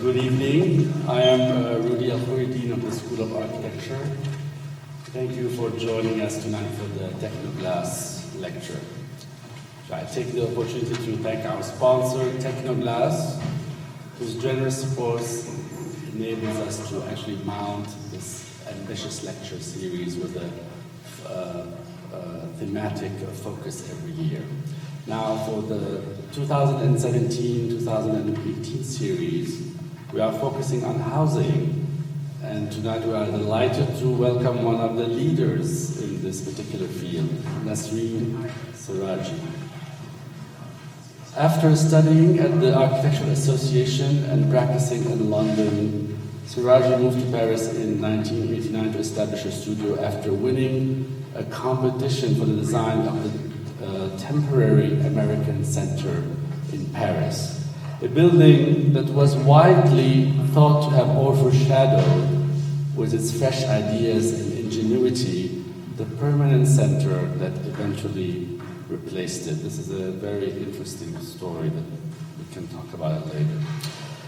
Good evening. I am Rudy Alfuri, Dean of the School of Architecture. Thank you for joining us tonight for the Tecnoglass lecture. So I take the opportunity to thank our sponsor, Tecnoglass, whose generous support enables us to actually mount this ambitious lecture series with a thematic focus every year. Now, for the 2017-2018 series, we are focusing on housing, and tonight we are delighted to welcome one of the leaders in this particular field, Nasrine Seraji. After studying at the Architectural Association and practicing in London, Seraji moved to Paris in 1989 to establish a studio after winning a competition for the design of the temporary American Center in Paris, a building that was widely thought to have overshadowed, with its fresh ideas and ingenuity, the permanent center that eventually replaced it. This is a very interesting story that we can talk about it later.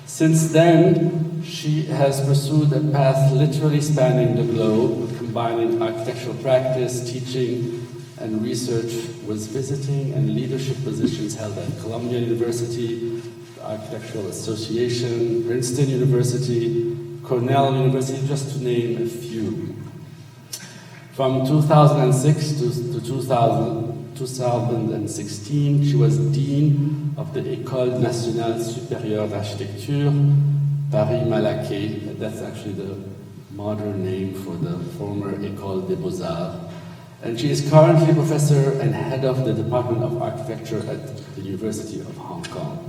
Since then, she has pursued a path literally spanning the globe, combining architectural practice, teaching, and research, with visiting and leadership positions held at Columbia University, the Architectural Association, Princeton University, Cornell University, just to name a few. From 2006 to 2016, she was Dean of the École Nationale Supérieure d'Architecture, Paris-Malaquais. That's actually the modern name for the former École des Beaux-Arts. And she is currently professor and head of the Department of Architecture at the University of Hong Kong.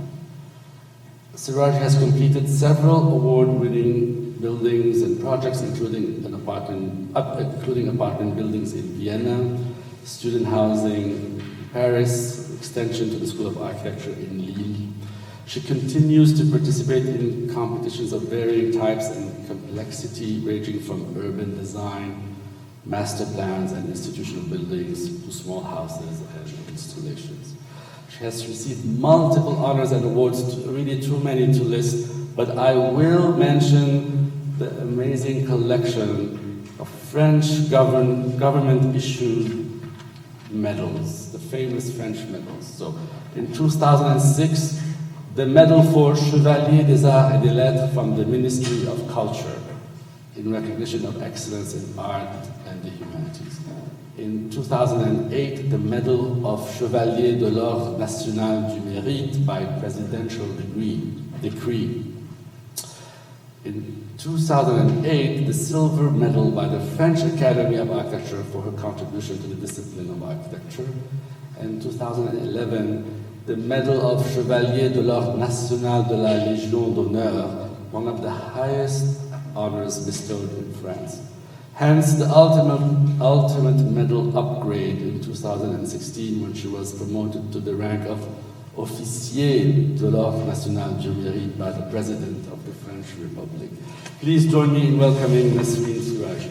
Seraji has completed several award-winning buildings and projects, including apartment buildings in Vienna, student housing in Paris, extension to the School of Architecture in Lille. She continues to participate in competitions of varying types and complexity, ranging from urban design, master plans and institutional buildings to small houses and installations. She has received multiple honors and awards, really too many to list, but I will mention the amazing collection of French government-issued medals, the famous French medals. So in 2006, the Medal for Chevalier des Arts et des Lettres from the Ministry of Culture, in recognition of excellence in art and the humanities. In 2008, the Medal of Chevalier de l'Ordre National du Mérite by presidential decree. In 2008, the Silver Medal by the French Academy of Architecture for her contribution to the discipline of architecture. And in 2011, the Medal of Chevalier de l'Ordre National de la Légion d'Honneur, one of the highest honors bestowed in France. Hence, the ultimate medal upgrade in 2016, when she was promoted to the rank of Officier de l'Ordre National du Mérite by the President of the French Republic. Please join me in welcoming Nasrine Seraji.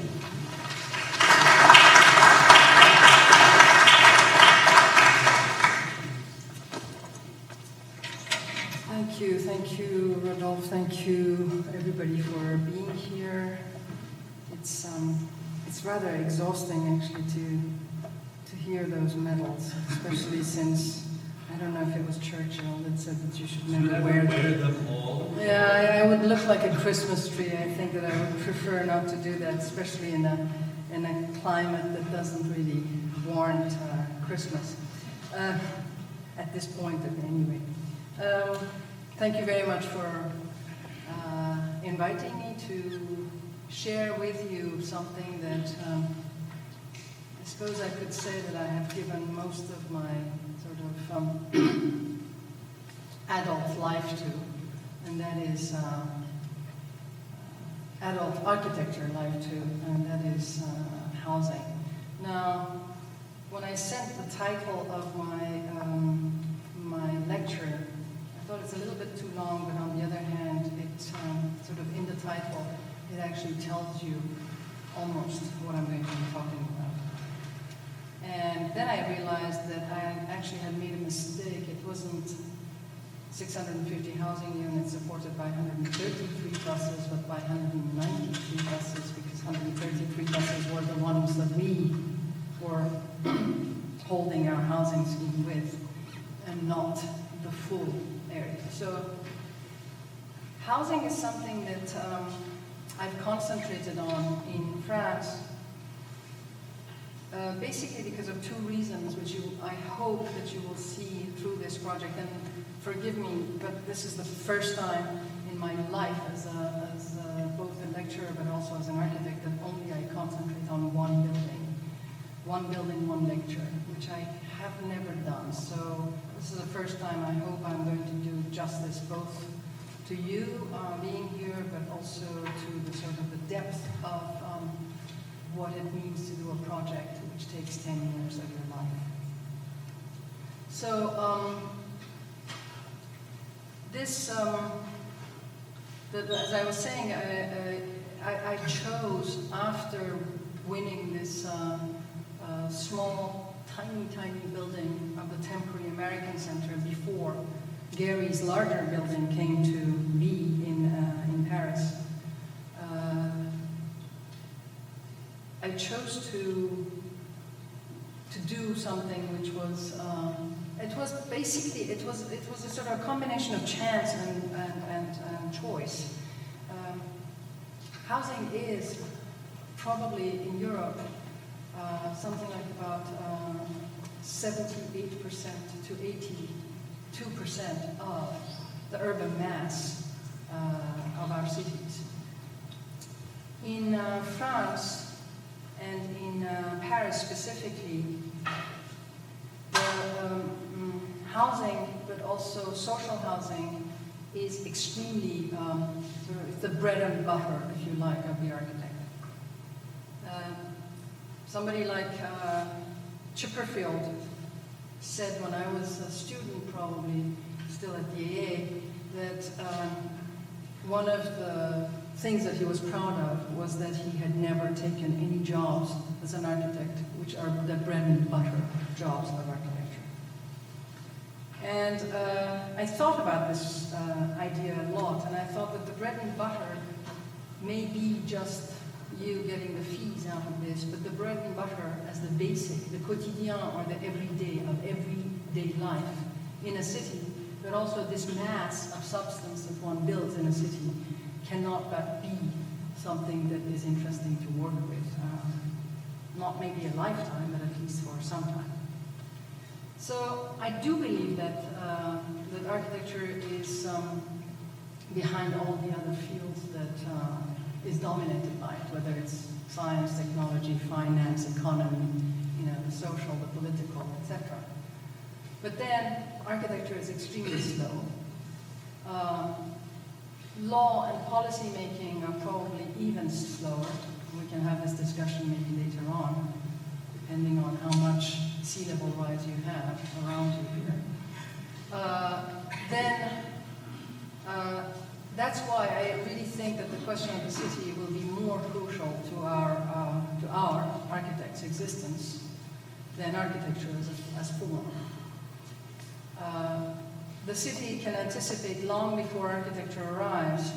Thank you, Rodolphe. Thank you, everybody, for being here. It's rather exhausting, actually, to hear those medals, especially since I don't know if it was Churchill that said that you should never wear them all. Yeah, I would look like a Christmas tree. I think that I would prefer not to do that, especially in a climate that doesn't really warrant Christmas at this point, anyway. Thank you very much for inviting me to share with you something that I suppose I could say that I have given most of my sort of adult life to, and that is adult architecture life to, and that is housing. Now, when I sent the title of my lecture, I thought it's a little bit too long, but on the other hand, it sort of in the title, it actually tells you almost what I'm going to be talking about. And then I realized that I actually had made a mistake. It wasn't 650 housing units supported by 133 buses, but by 193 buses, because 133 buses were the ones that we were holding our housing scheme with, and not the full area. So housing is something that I've concentrated on in France, basically because of two reasons, which I hope that you will see through this project. And forgive me, but this is the first time in my life as both a lecturer but also as an architect that only I concentrate on one building, one lecture, which I have never done. So this is the first time I hope I'm going to do justice both to you being here, but also to the sort of the depth of what it means to do a project which takes 10 years of your life. So as I was saying, I chose, after winning this small, tiny building of the temporary American Center before Gary's larger building came to be in Paris, I chose to do something which was it was a sort of combination of chance and choice. Housing is probably in Europe something like about 78% to 82% of the urban mass of our cities. In France and in Paris specifically, the housing, but also social housing, is extremely sort of the bread and butter, if you like, of the architect. Somebody like Chipperfield said when I was a student, probably still at the AA, that one of the things that he was proud of was that he had never taken any jobs as an architect, which are the bread and butter jobs of architecture. And I thought about this idea a lot, and I thought that the bread and butter may be just you getting the fees out of this, but the bread and butter as the basic, the quotidien, or the everyday of everyday life in a city, but also this mass of substance that one builds in a city cannot but be something that is interesting to work with. Not maybe a lifetime, but at least for some time. So I do believe that that architecture is behind all the other fields that is dominated by it, whether it's science, technology, finance, economy, the social, the political, etc. But then architecture is extremely slow. Law and policy making are probably even slower. We can have this discussion maybe later on, depending on how much sea level rise you have around you here. That's why I really think that the question of the city will be more crucial to our architects' existence than architecture as form. The city can anticipate long before architecture arrives.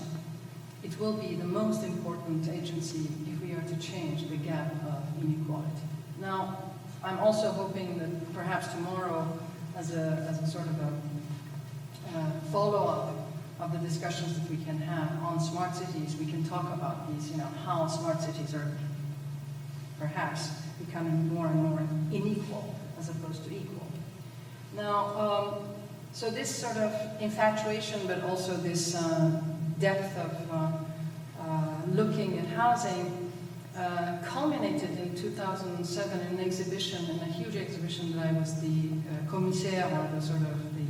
It will be the most important agency if we are to change the gap of inequality. Now, I'm also hoping that perhaps tomorrow, as a sort of a follow-up of the discussions that we can have on smart cities, we can talk about these, how smart cities are perhaps becoming more and more unequal as opposed to equal. Now, so this sort of infatuation, but also this depth of looking at housing culminated in 2007 in an exhibition, in a huge exhibition that I was the commissaire, or the sort of the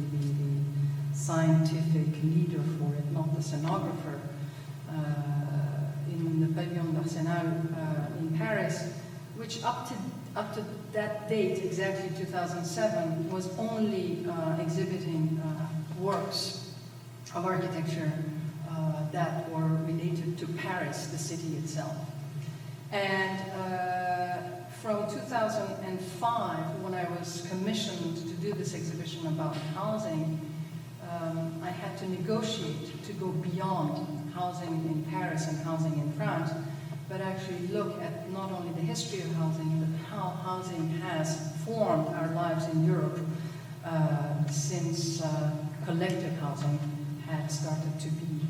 scientific leader for it, not the scenographer, in the Pavillon d'Arsenal in Paris, which up to that date, exactly 2007, was only exhibiting works of architecture that were related to Paris, the city itself. And from 2005, when I was commissioned to do this exhibition about housing, I negotiate, to go beyond housing in Paris and housing in France, but actually look at not only the history of housing, but how housing has formed our lives in Europe since collective housing had started to be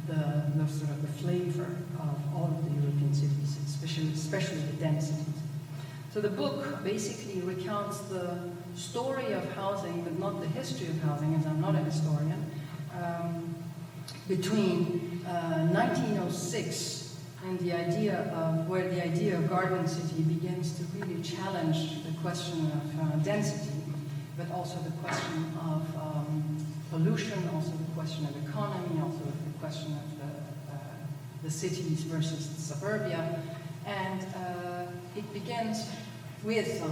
the sort of the flavor of all of the European cities, especially the dense cities. So the book basically recounts the story of housing, but not the history of housing, as I'm not a historian, between 1906 and the idea of where the idea of garden city begins to really challenge the question of density, but also the question of pollution, also the question of economy, also the question of the cities versus the suburbia. And it begins with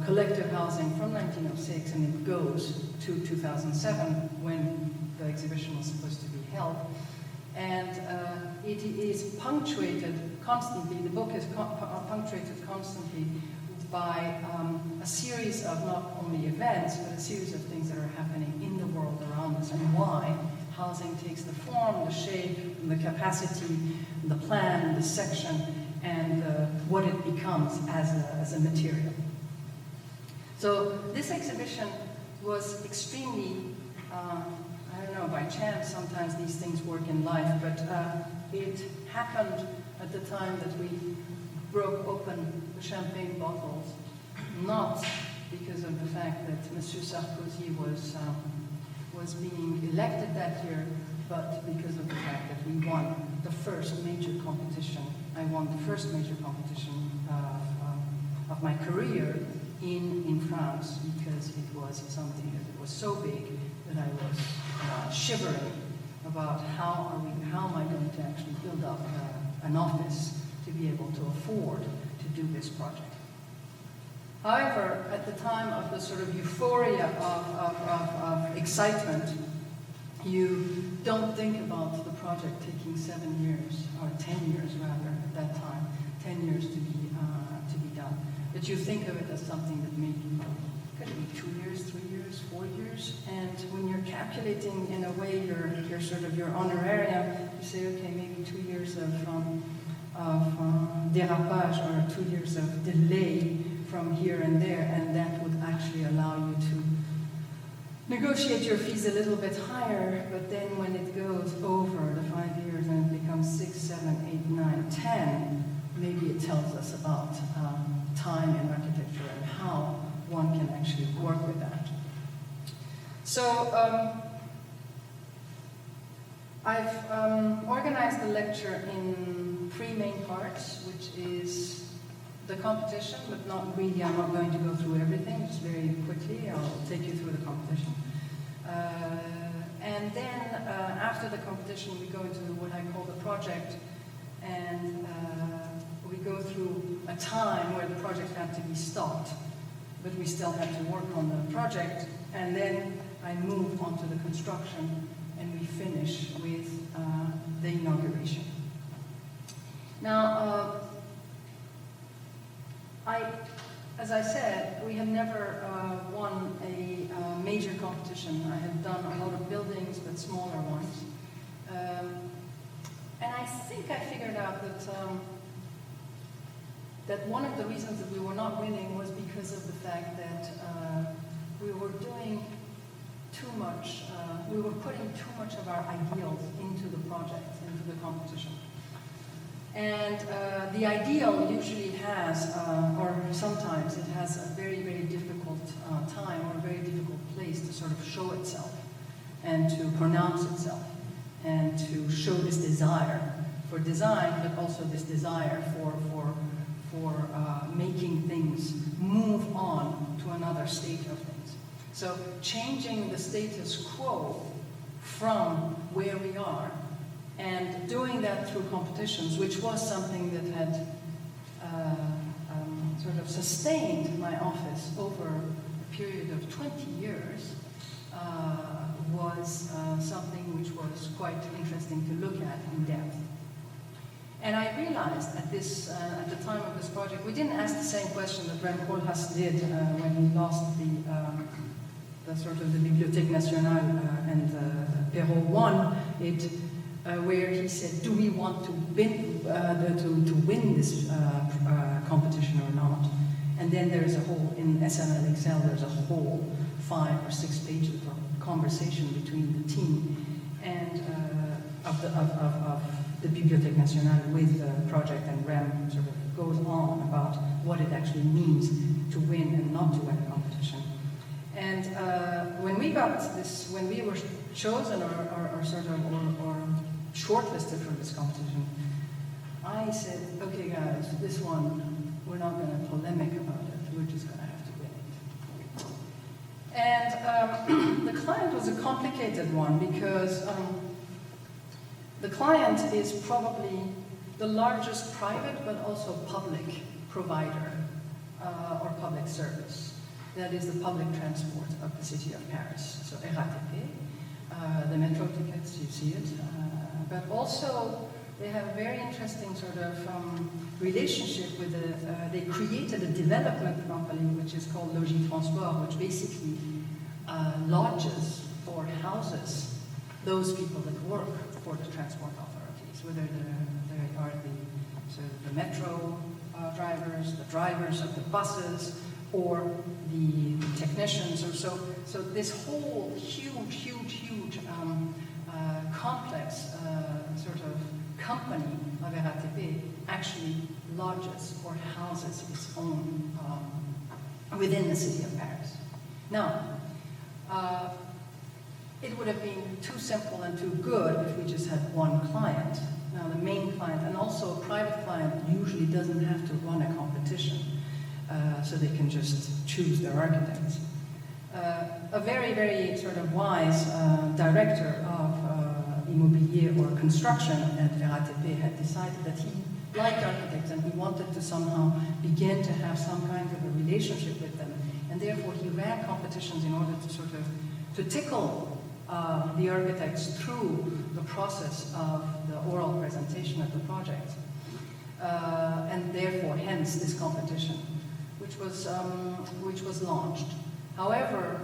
collective housing from 1906, and it goes to 2007 when the exhibition was supposed to be held. And it is punctuated constantly, the book is punctuated constantly by a series of not only events, but a series of things that are happening in the world around us, and why housing takes the form, the shape, and the capacity, and the plan, and the section, and what it becomes as a material. So this exhibition was extremely, I don't know, by chance sometimes these things work in life, but it happened at the time that we broke open the champagne bottles, not because of the fact that Monsieur Sarkozy was being elected that year, but because of the fact that we won the first major competition. I won the first major competition of my career in France, because it was something that was so big that I was shivering about how am I going to actually build up an office to be able to afford to do this project. However, at the time of the sort of euphoria of excitement, you don't think about the project taking 7 years, or 10 years rather, at that time, 10 years to be done. But you think of it as something that maybe could be 2 years, 3 years, 4 years, and when you're calculating in a way your sort of your honorarium, you say, okay, maybe 2 years of dérapage, or 2 years of delay from here and there, and that would actually allow you to negotiate your fees a little bit higher. But then when it goes over the 5 years and it becomes 6, 7, 8, 9, 10, maybe it tells us about time in architecture and how one can actually work with that. So I've organized the lecture in 3 main parts, which is the competition, but not really, I'm not going to go through everything, just very quickly, I'll take you through the competition. And then after the competition, we go into what I call the project, and we go through a time where the project had to be stopped, but we still had to work on the project, and then I move on to the construction, and we finish with the inauguration. Now, as I said, we had never won a major competition. I had done a lot of buildings, but smaller ones. And I think I figured out that one of the reasons that we were not winning was because of the fact that we were doing too much, we were putting too much of our ideals into the project, into the competition. And the ideal usually has, or sometimes it has a very, very difficult time or a very difficult place to sort of show itself and to pronounce itself and to show this desire for design, but also this desire for making things move on to another state of things. So changing the status quo from where we are, and doing that through competitions, which was something that had sort of sustained my office over a period of 20 years, was something which was quite interesting to look at in depth. And I realized at the time of this project, we didn't ask the same question that Rem Koolhaas did when he lost the sort of the Bibliothèque Nationale and Perrault won it, where he said, do we want to win, this competition or not? And then there's a whole, in SML Excel, there's a whole 5 or 6 pages of conversation between the team and of the Bibliothèque Nationale with the project, and REM sort of goes on about what it actually means to win and not to win a competition. And when we got this, when we were chosen or shortlisted for this competition, I said, okay guys, this one, we're not going to polemic about it, we're just going to have to win it. And the client was a complicated one because the client is probably the largest private but also public provider or public service. That is the public transport of the city of Paris. So RATP, the metro tickets, you see it. But also they have a very interesting sort of relationship with they created a development company which is called Logis Transport, which basically lodges or houses those people that work for the transport authorities, whether they are the metro drivers, the drivers of the buses, or the technicians or so. So this whole huge complex sort of company of RATP actually lodges or houses its own within the city of Paris. Now, it would have been too simple and too good if we just had one client. Now, the main client, and also a private client, usually doesn't have to run a competition, so they can just choose their architects. A very, very sort of wise director of immobilier or construction at RATP had decided that he liked architects and he wanted to somehow begin to have some kind of a relationship with them, and therefore he ran competitions in order to sort of to tickle the architects through the process of the oral presentation of the project, and therefore hence this competition, which was launched. However,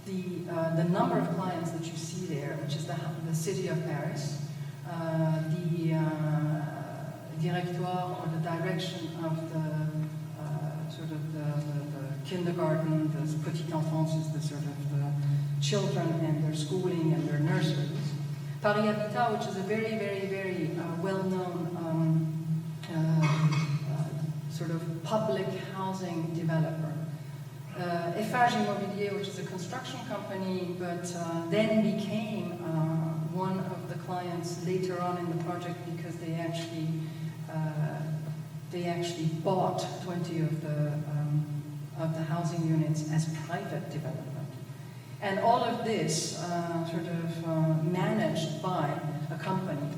the number of clients that you see there, which is the city of Paris, the directoire or the direction of the sort of the kindergarten, the petite enfance is the sort of the children and their schooling and their nurseries. Paris Habitat, which is a very, very, very well-known sort of public housing developer. Eiffage Immobilier, which is a construction company, but then became one of the clients later on in the project because they actually bought 20 of the housing units as private development. And all of this sort of managed by a company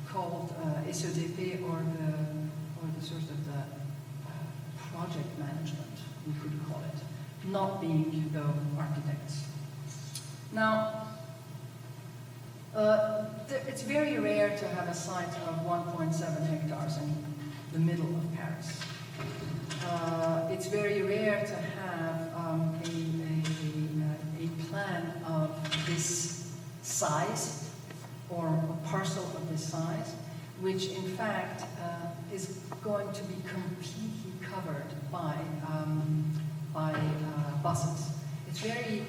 called SEDP, or the sort of the project management, we could call it, not being the architects. Now, it's very rare to have a site of 1.7 hectares in the middle of Paris. It's very rare to have a plan of this size, or a parcel of this size, which in fact is going to be completely covered by buses. It's very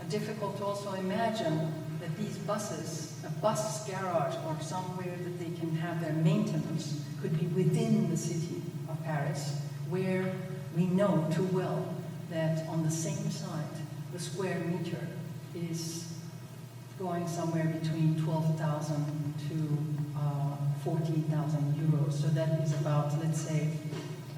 difficult to also imagine that these buses, a bus garage or somewhere that they can have their maintenance, could be within the city of Paris, where we know too well that on the same site, the square meter is going somewhere between 12,000 to 14,000 euros. So that is about, let's say,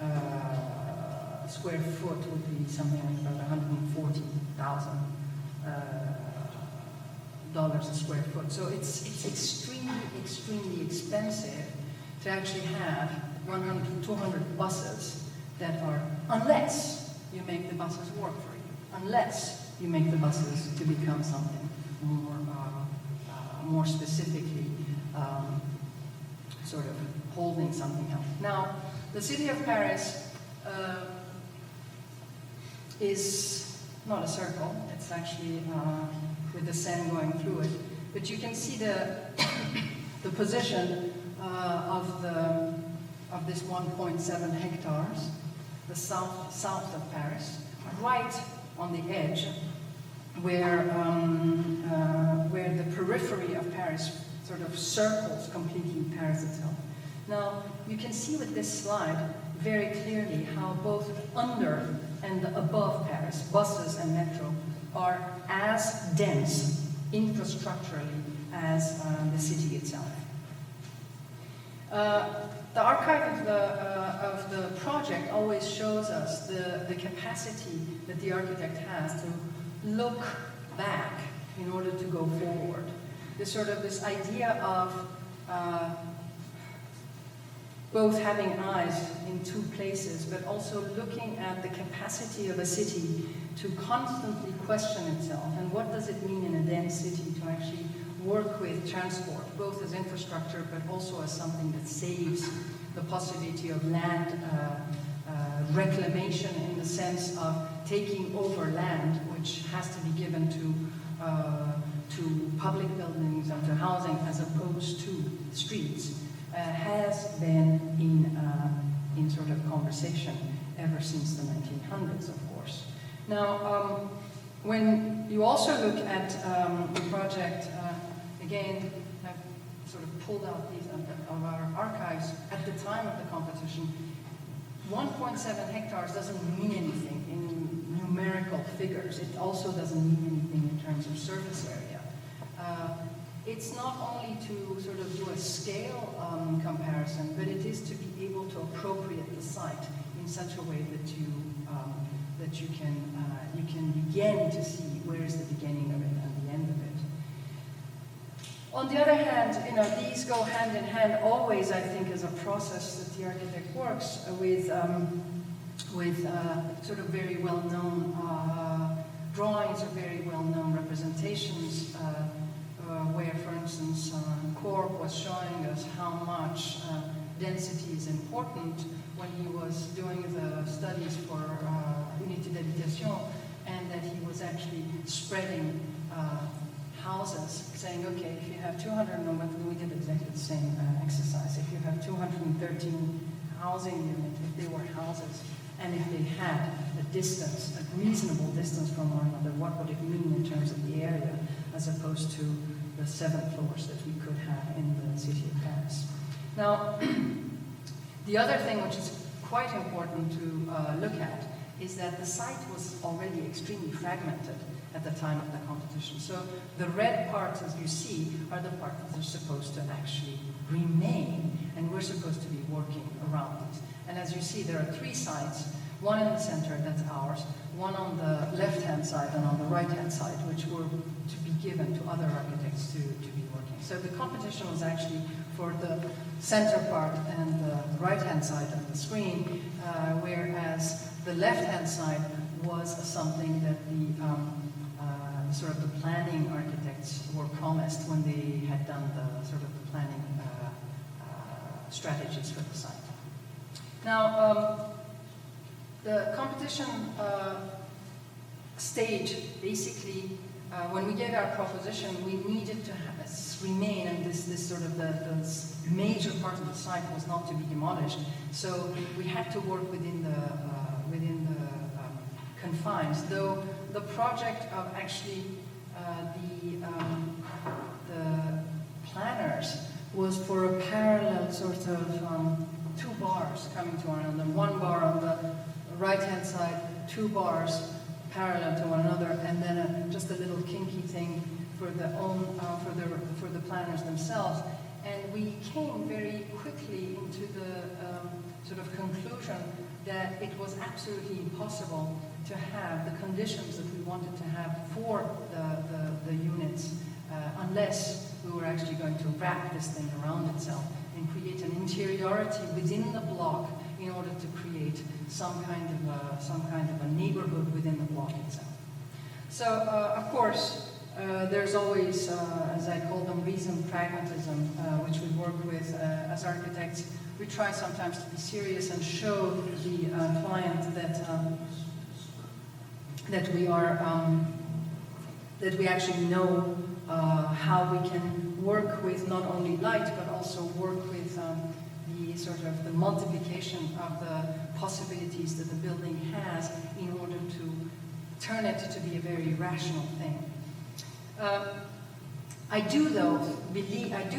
a square foot would be something like about $140,000 a square foot. So it's extremely expensive to actually have 100 to 200 buses that are, unless you make the buses work for you, unless you make the buses to become something more specifically sort of holding something else. Now, the city of Paris is not a circle. It's actually with the Seine going through But you can see the the position of this 1.7 hectares, the south of Paris, right on the edge, where the periphery of Paris sort of circles completely Paris itself. Now, you can see with this slide very clearly how both under and above Paris, buses and metro, are as dense infrastructurally as the city itself. The archive of the project always shows us the capacity that the architect has to look back in order to go forward. This idea of both having eyes in two places, but also looking at the capacity of a city to constantly question itself. And what does it mean in a dense city to actually work with transport, both as infrastructure, but also as something that saves the possibility of land reclamation, in the sense of taking over land, which has to be given to public buildings and to housing as opposed to streets, has been in sort of conversation ever since the 1900s, of course. Now, when you also look at the project, again, I've sort of pulled out these of our archives at the time of the competition. 1.7 hectares doesn't mean anything in numerical figures. It also doesn't mean anything in terms of surface area. It's not only to sort of do a scale comparison, but it is to be able to appropriate the site in such a way that you can begin to see where is the beginning of it and the end of it. On the other hand, these go hand in hand always, I think, as a process that the architect works with sort of very well-known drawings or very well-known representations, where, for instance, Corp was showing us how much density is important when he was doing the studies for unité d'habitation, and that he was actually spreading houses, saying, okay, if you have 200, we did exactly the same exercise. If you have 213 housing units, if they were houses, and if they had a distance, a reasonable distance from one another, what would it mean in terms of the area, as opposed to the 7 floors that we could have in the city of Paris. Now, the other thing which is quite important to look at is that the site was already extremely fragmented at the time of the competition. So the red parts, as you see, are the parts that are supposed to actually remain, and we're supposed to be working around it. And as you see, there are 3 sites, one in the center, that's ours, one on the left-hand side and on the right-hand side, which were to be given to other architects to be working. So the competition was actually for the center part and the right-hand side of the screen, whereas the left-hand side was something that the sort of the planning architects were promised when they had done the sort of the planning strategies for the site. Now, the competition stage, basically, when we gave our proposition, we needed to remain, and this sort of the major part of the site was not to be demolished. So we had to work within the confines. Though the project of actually the planners was for a parallel sort of 2 bars coming to one another. 1 bar on the right-hand side, 2 bars parallel to one another, and then just a little kinky thing for the planners themselves. And we came very quickly into the sort of conclusion that it was absolutely impossible to have the conditions that we wanted to have for the units unless we were actually going to wrap this thing around itself and create an interiority within the block in order to create some kind of a neighborhood within the block itself. So, of course, there's always, as I call them, reason pragmatism, which we work with as architects. We try sometimes to be serious and show the client that we are that we actually know how we can work with not only light, but also work with the sort of the multiplication of the possibilities that the building has in order to turn it to be a very rational thing. I do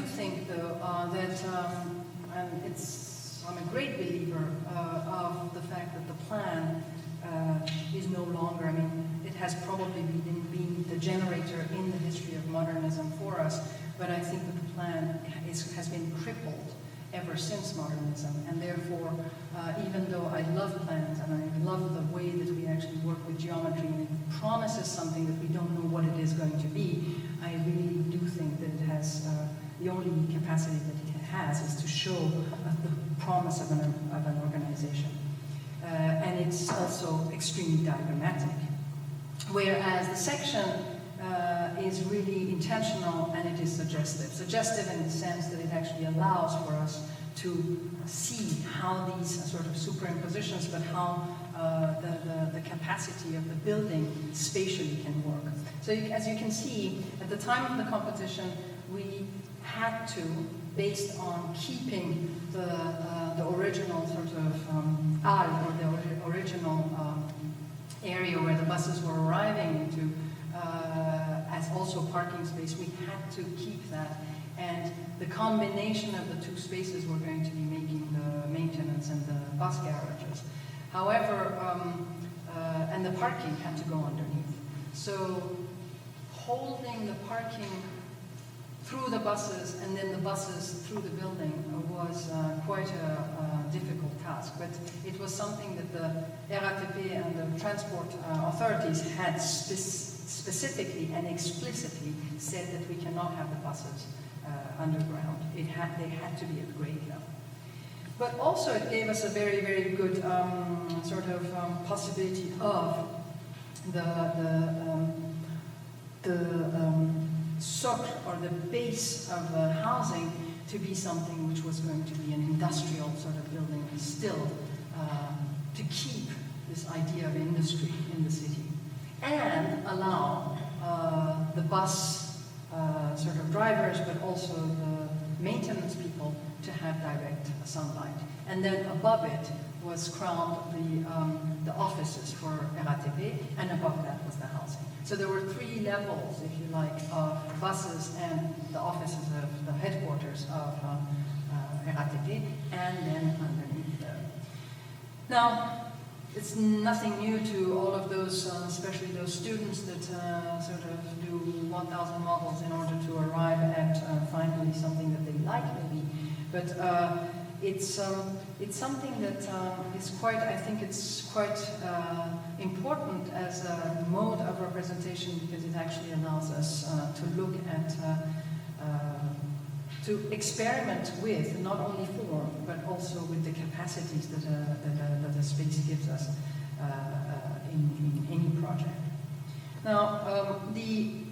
think though that I'm a great believer of the fact that the plan is no longer, I mean, it has probably been the generator in the history of modernism for us, but I think that the plan has been crippled ever since modernism, and therefore, even though I love plans and I love the way that we actually work with geometry and it promises something that we don't know what it is going to be, I really do think that it has, the only capacity that it has is to show the promise of an organization. And it's also extremely diagrammatic. Whereas the section is really intentional and it is suggestive. Suggestive in the sense that it actually allows for us to see how these sort of superimpositions, but how the capacity of the building spatially can work. So as you can see, at the time of the competition, we had to, based on keeping the original sort of or the original area where the buses were arriving into, as also parking space, we had to keep that. And the combination of the two spaces were going to be making the maintenance and the bus garages. However, and the parking had to go underneath. So holding the parking through the buses and then the buses through the building was quite a difficult task. But it was something that the RATP and the transport authorities had specifically and explicitly said that we cannot have the buses underground. They had to be at grade level. But also it gave us a very, very good sort of possibility of the socle or the base of the housing to be something which was going to be an industrial sort of building still, to keep this idea of industry in the city and allow the bus sort of drivers, but also the maintenance people to have direct sunlight. And then above it was crowned the offices for RATP, and above that was the housing. So there were three levels, if you like, of buses and the offices of the headquarters of RATP, and then underneath there. Now, it's nothing new to all of those, especially those students that sort of do 1,000 models in order to arrive at finally something that they like, maybe. But it's something that is quite, I think it's quite important as a mode of representation, because it actually allows us to look at, to experiment with not only form, but also with the capacities that the space gives us in any project. Now, we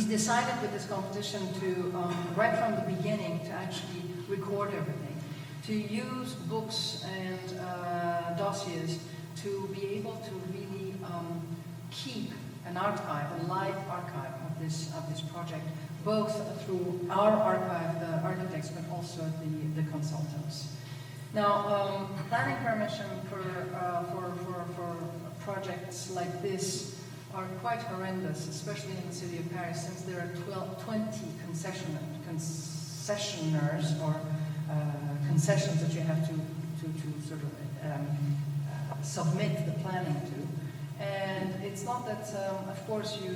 decided with this competition to, right from the beginning, to actually record everything, to use books and dossiers to be able to really keep an archive, a live archive of this project, both through our archive, the architects, but also the consultants. Now, planning permission for projects like this are quite horrendous, especially in the city of Paris, since there are 20 concessioners or concessions that you have to sort of submit the planning to. And it's not that, of course, you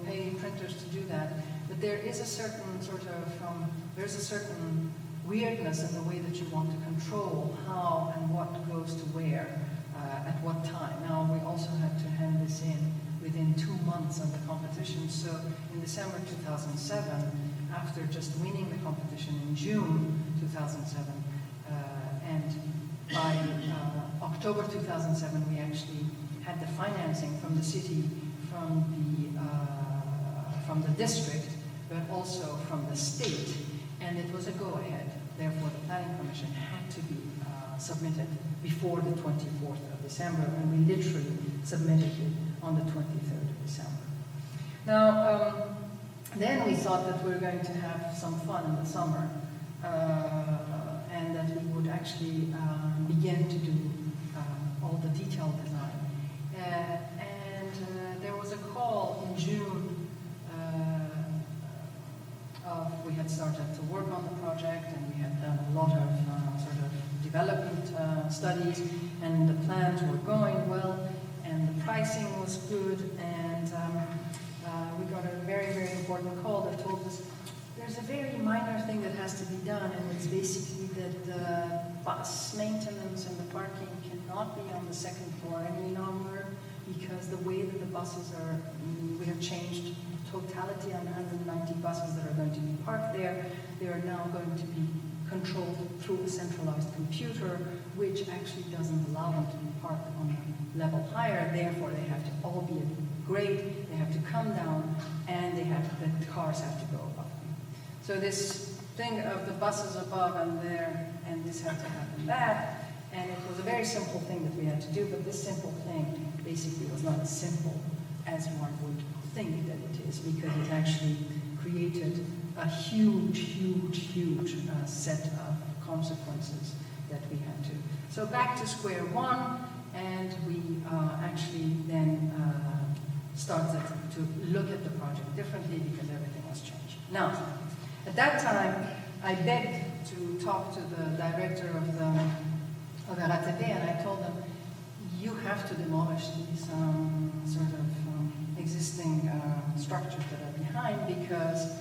pay printers to do that, but there is a certain sort of, there's a certain weirdness in the way that you want to control how and what goes to where, at what time. Now, we also had to hand this in within 2 months of the competition. So in December 2007, after just winning the competition in June 2007, and by October 2007, we actually had the financing from the city, from the district, but also from the state, and it was a go-ahead. Therefore, the planning permission had to be submitted before the 24th of December, and we literally submitted it on the 23rd of December. Now, then we thought that we were going to have some fun in the summer, and that we would actually begin to do all the detailed design. There was a call in June we had started to work on the project, and we had done a lot of sort of development studies, and the plans were going well, and the pricing was good, and we got a very, very important call that told us there's a very minor thing that has to be done, and it's basically that the bus maintenance and the parking cannot be on the second floor any longer, because the way that the buses are, we have changed totality on 190 buses that are going to be parked there. They are now going to be controlled through a centralized computer, which actually doesn't allow them to be parked on a level higher. Therefore, they have to all be at grade, they have to come down, and the cars have to go above them. So this thing of the buses above and there, and this had to happen that, and it was a very simple thing that we had to do, but this simple thing basically was not as simple as one would think that it is, because it actually created a huge set of consequences that we had to. So back to square one, and we actually then started to look at the project differently because everything was changed. Now, at that time, I begged to talk to the director of RATP, and I told them, you have to demolish these sort of existing structures that are behind, because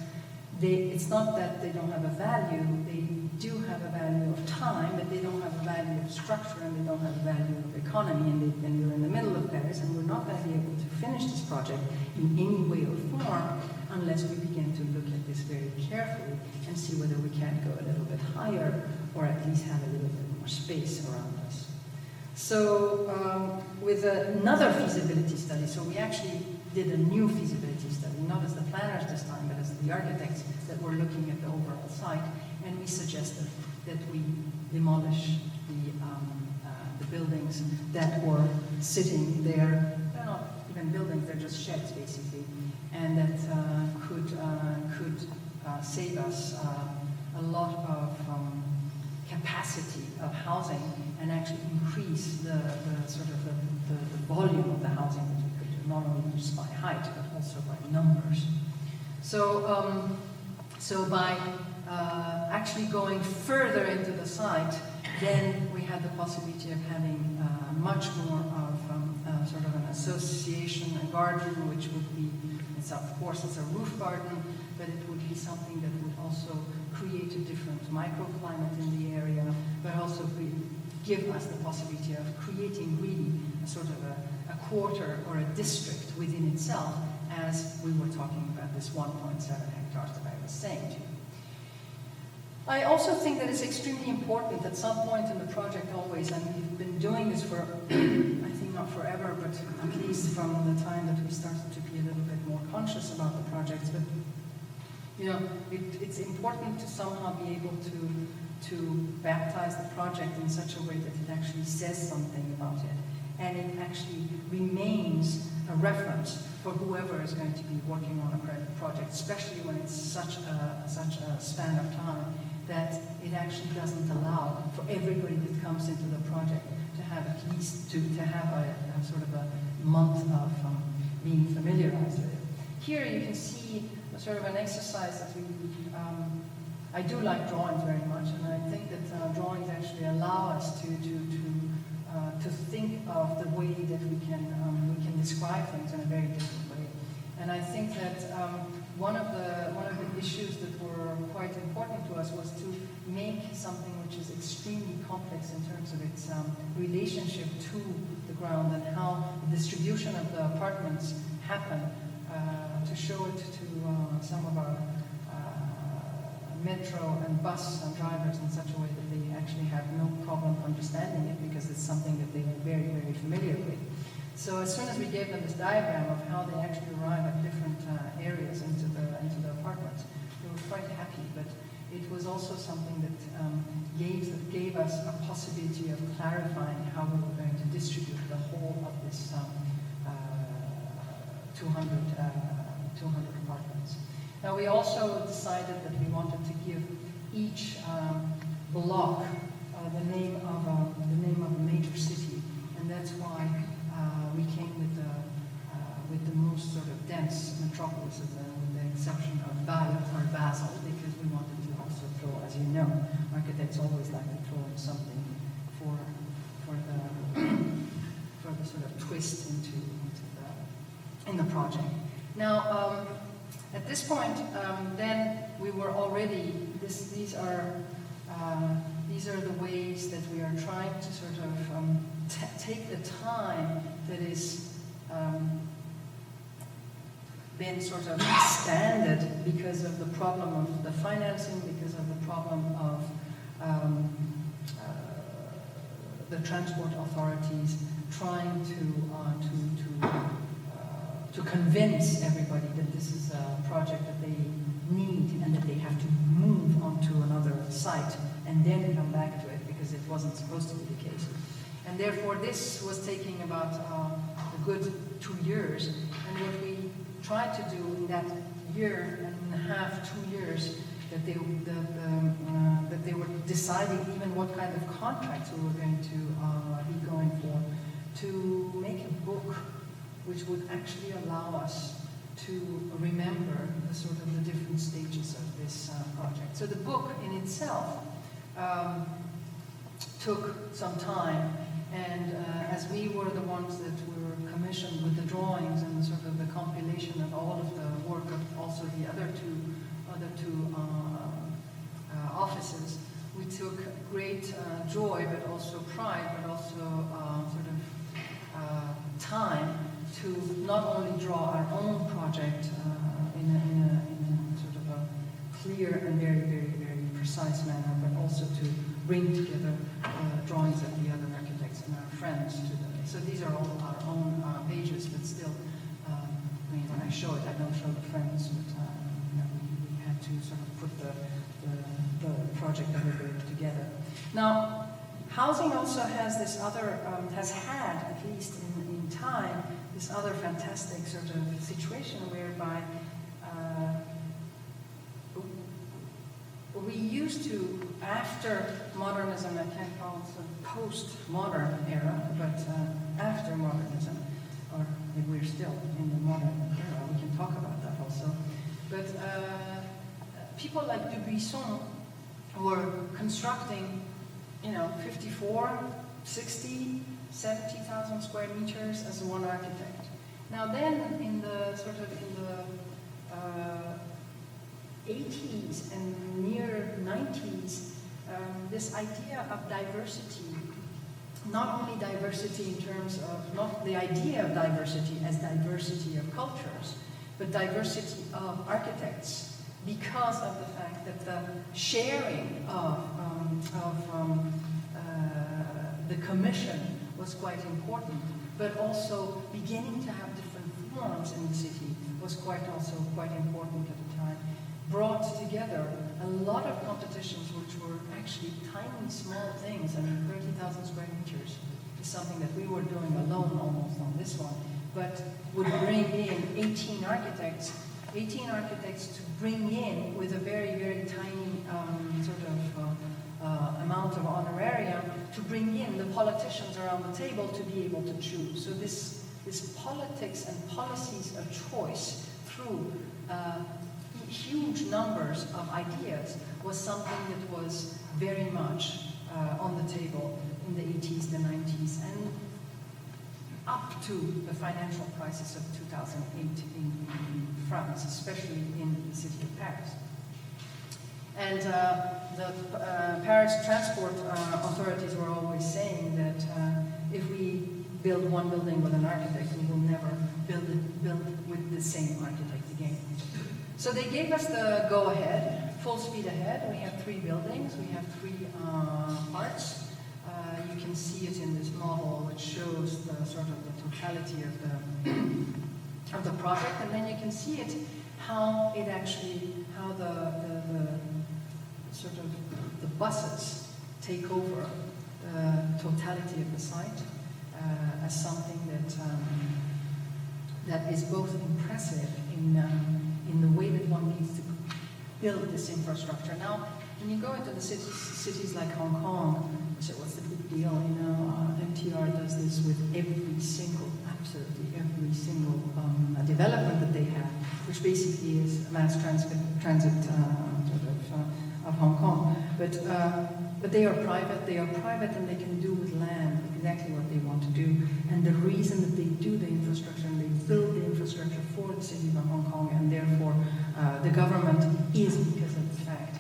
it's not that they don't have a value, they do have a value of time, but they don't have a value of structure, and they don't have a value of economy, and we're in the middle of Paris, and we're not going to be able to finish this project in any way or form unless we begin to look at this very carefully and see whether we can't go a little bit higher, or at least have a little bit more space around us. So with another feasibility study, so we actually did a new feasibility study, not as the planners this time, but as the architects that were looking at the overall site, and we suggested that we demolish the buildings that were sitting there. They're not even buildings, they're just sheds basically, and that could save us a lot of capacity of housing, and actually increase the volume of the housing that we could do, not only just by height, but also by numbers. So, so by actually going further into the site, then we had the possibility of having much more of sort of an association, a garden, which would be, of course it's a roof garden, but it would be something that would also create a different microclimate in the area, but also give us the possibility of creating really a sort of a quarter or a district within itself, as we were talking about this 1.7 hectares that I was saying to you. I also think that it's extremely important at some point in the project always, and we've been doing this for, I think not forever, but at least from the time that we started to be a little bit more conscious about the projects, but you know, it's important to somehow be able to baptize the project in such a way that it actually says something about it, and it actually remains a reference for whoever is going to be working on a project, especially when it's such a span of time that it actually doesn't allow for everybody that comes into the project to have at least to have a sort of a month of being familiarized with it. Here you can see sort of an exercise that I do like drawings very much, and I think that drawings actually allow us to think of the way that we can describe things in a very different way. And I think that one of the issues that were quite important to us was to make something which is extremely complex in terms of its relationship to the ground, and how the distribution of the apartments happen, to show it to some of our metro and bus drivers in such a way that they actually have no problem understanding it, because it's something that they are very, very familiar with. So as soon as we gave them this diagram of how they actually arrive at different areas into the apartments, they were quite happy, but it was also something that gave us a possibility of clarifying how we were going to distribute the whole of this 200 200 apartments. Now we also decided that we wanted to give each block the name of a major city, and that's why we came with the most sort of dense metropolises, with the exception of Basel, because we wanted to also throw, as you know, architects always like to throw in something for the sort of twist in the project. Now, at this point, then we were already. These are the ways that we are trying to sort of take the time that is been sort of extended because of the problem of the financing, because of the problem of the transport authorities trying to convince everybody that this is a project that they need and that they have to move onto another site and then come back to it, because it wasn't supposed to be the case. And therefore this was taking about a good 2 years, and what we tried to do in that year and a half, 2 years, that they were deciding even what kind of contracts we were going to be going for, to make a book which would actually allow us to remember the sort of the different stages of this project. So the book in itself took some time, and as we were the ones that were commissioned with the drawings and sort of the compilation of all of the work of also the other two offices, we took great joy, but also pride, but also sort of time to not only draw our own project in a sort of a clear and very, very, very precise manner, but also to bring together drawings of the other architects and our friends to them. So these are all our own pages, but still, I mean, when I show it, I don't show the friends, but we had to sort of put the project that we're doing together. Now, housing also has this other, has had, at least in time, this other fantastic sort of situation whereby we used to, after modernism, I can't call it the post-modern era, but after modernism, or if we're still in the modern era, we can talk about that also. But people like Dubuisson were constructing, 54, 60, 70,000 square meters as one architect. Now then, in the 80s and near 90s, this idea of diversity, not only diversity in terms of, not the idea of diversity as diversity of cultures, but diversity of architects, because of the fact that the sharing of the commission was quite important, but also beginning to have different forms in the city was quite important at the time. Brought together a lot of competitions which were actually tiny, small things. I mean, 30,000 square meters is something that we were doing alone almost on this one, but would bring in 18 architects to bring in with a very, very tiny amount of honorarium, to bring in the politicians around the table to be able to choose. So this politics and policies of choice through huge numbers of ideas was something that was very much on the table in the 80s, the 90s, and up to the financial crisis of 2008 in France, especially in the city of Paris. And the Paris transport authorities were always saying that if we build one building with an architect, we will never build with the same architect again. So they gave us the go-ahead, full speed ahead. We have 3 buildings, we have 3 parts. You can see it in this model, which shows the sort of the totality of the project, and then you can see it, how the sort of the buses take over the totality of the site as something that is both impressive in the way that one needs to build this infrastructure. Now, when you go into the cities like Hong Kong, you say, what's the big deal? MTR does this with absolutely every single development that they have, which basically is mass transit of Hong Kong. But they are private. They are private, and they can do with land exactly what they want to do. And the reason that they do the infrastructure and they build the infrastructure for the city of Hong Kong, and therefore the government, is because of the fact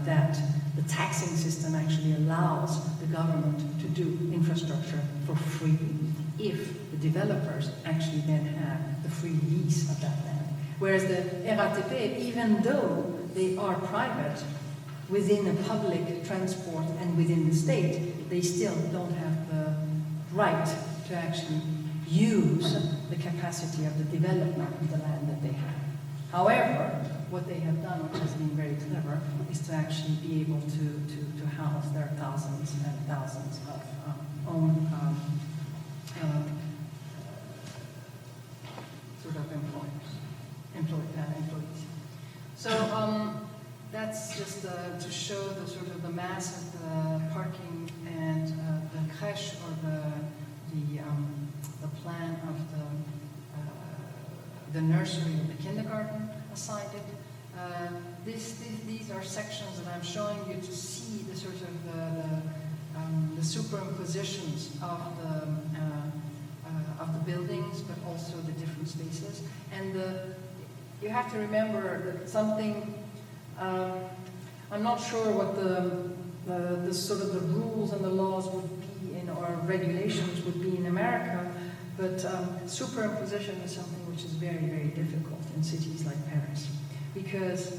that the taxing system actually allows the government to do infrastructure for free if the developers actually then have the free lease of that land. Whereas the RATP, even though they are private within a public transport and within the state, they still don't have the right to actually use the capacity of the development of the land that they have. However, what they have done, which has been very clever, is to actually be able to house their thousands and thousands of own sort of employees. So that's just to show the sort of the mass of the parking and the crèche, or the plan of the nursery or the kindergarten assigned it. These are sections that I'm showing you to see the sort of the superimpositions of the buildings, but also the different spaces. And you have to remember that something. I'm not sure what the sort of the rules and the laws would be or regulations would be in America, but superimposition is something which is very, very difficult in cities like Paris, because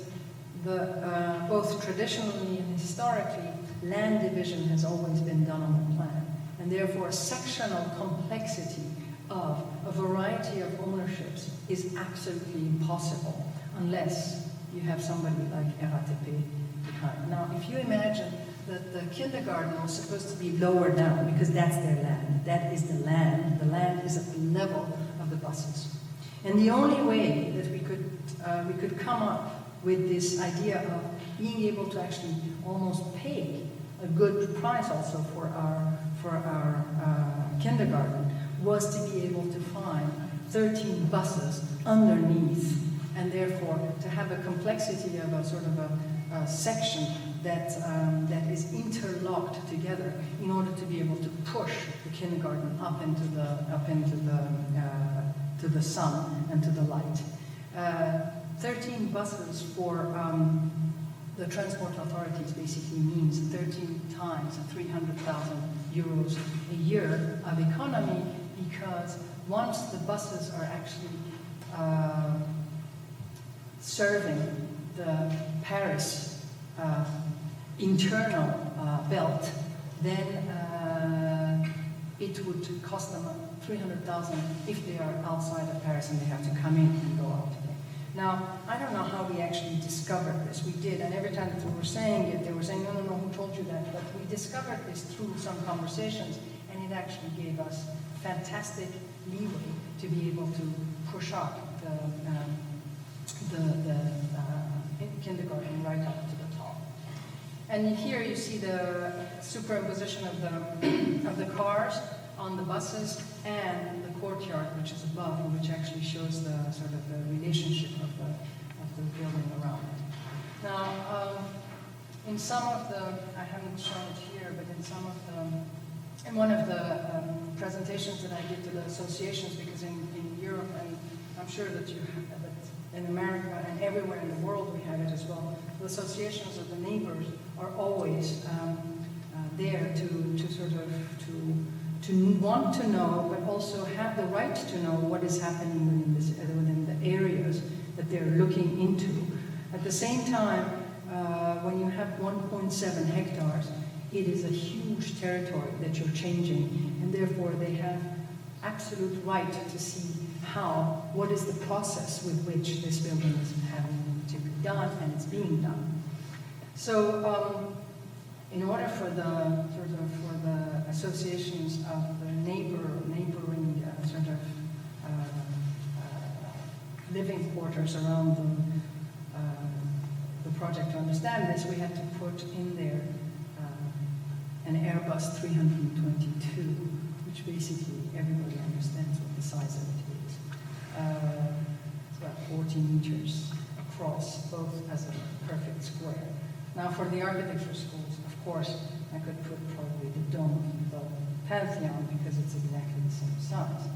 both traditionally and historically, land division has always been done on the plan, and therefore sectional complexity of a variety of ownerships is absolutely impossible unless you have somebody like RATP behind. Now, if you imagine that the kindergarten was supposed to be lower down, because that's their land, that is the land is at the level of the buses. And the only way that we could come up with this idea of being able to actually almost pay a good price also for our kindergarten was to be able to find 13 buses underneath, and therefore to have a complexity of a sort of a section that is interlocked together in order to be able to push the kindergarten up into the sun and to the light. 13 buses for the transport authorities basically means 13 times 300,000 euros a year of economy, because once the buses are actually serving the Paris internal belt, then it would cost them 300,000 if they are outside of Paris and they have to come in and go out. Now, I don't know how we actually discovered this. We did, and every time that we were saying it, they were saying, no, who told you that? But we discovered this through some conversations, and it actually gave us fantastic leeway to be able to push up the kindergarten right up to the top. And here you see the superimposition of the cars on the buses and the courtyard, which is above, which actually shows the sort of the relationship of the building around it. Now, in some of the, I haven't shown it here, but in one of the presentations that I did to the associations, because in Europe, and I'm sure that you have it in America and everywhere in the world we have it as well, the associations of the neighbors are always there to sort of to want to know, but also have the right to know what is happening within the areas that they're looking into. At the same time, when you have 1.7 hectares, it is a huge territory that you're changing, and therefore they have absolute right to see what is the process with which this building is having to be done, and it's being done. So, in order for the associations of the neighboring sort of living quarters around the project. To understand this, we had to put in there an Airbus 322, which basically everybody understands what the size of it is. It's about 40 meters across, both as a perfect square. Now for the architecture schools, of course, I could put probably the dome of the Pantheon because it's exactly the same size.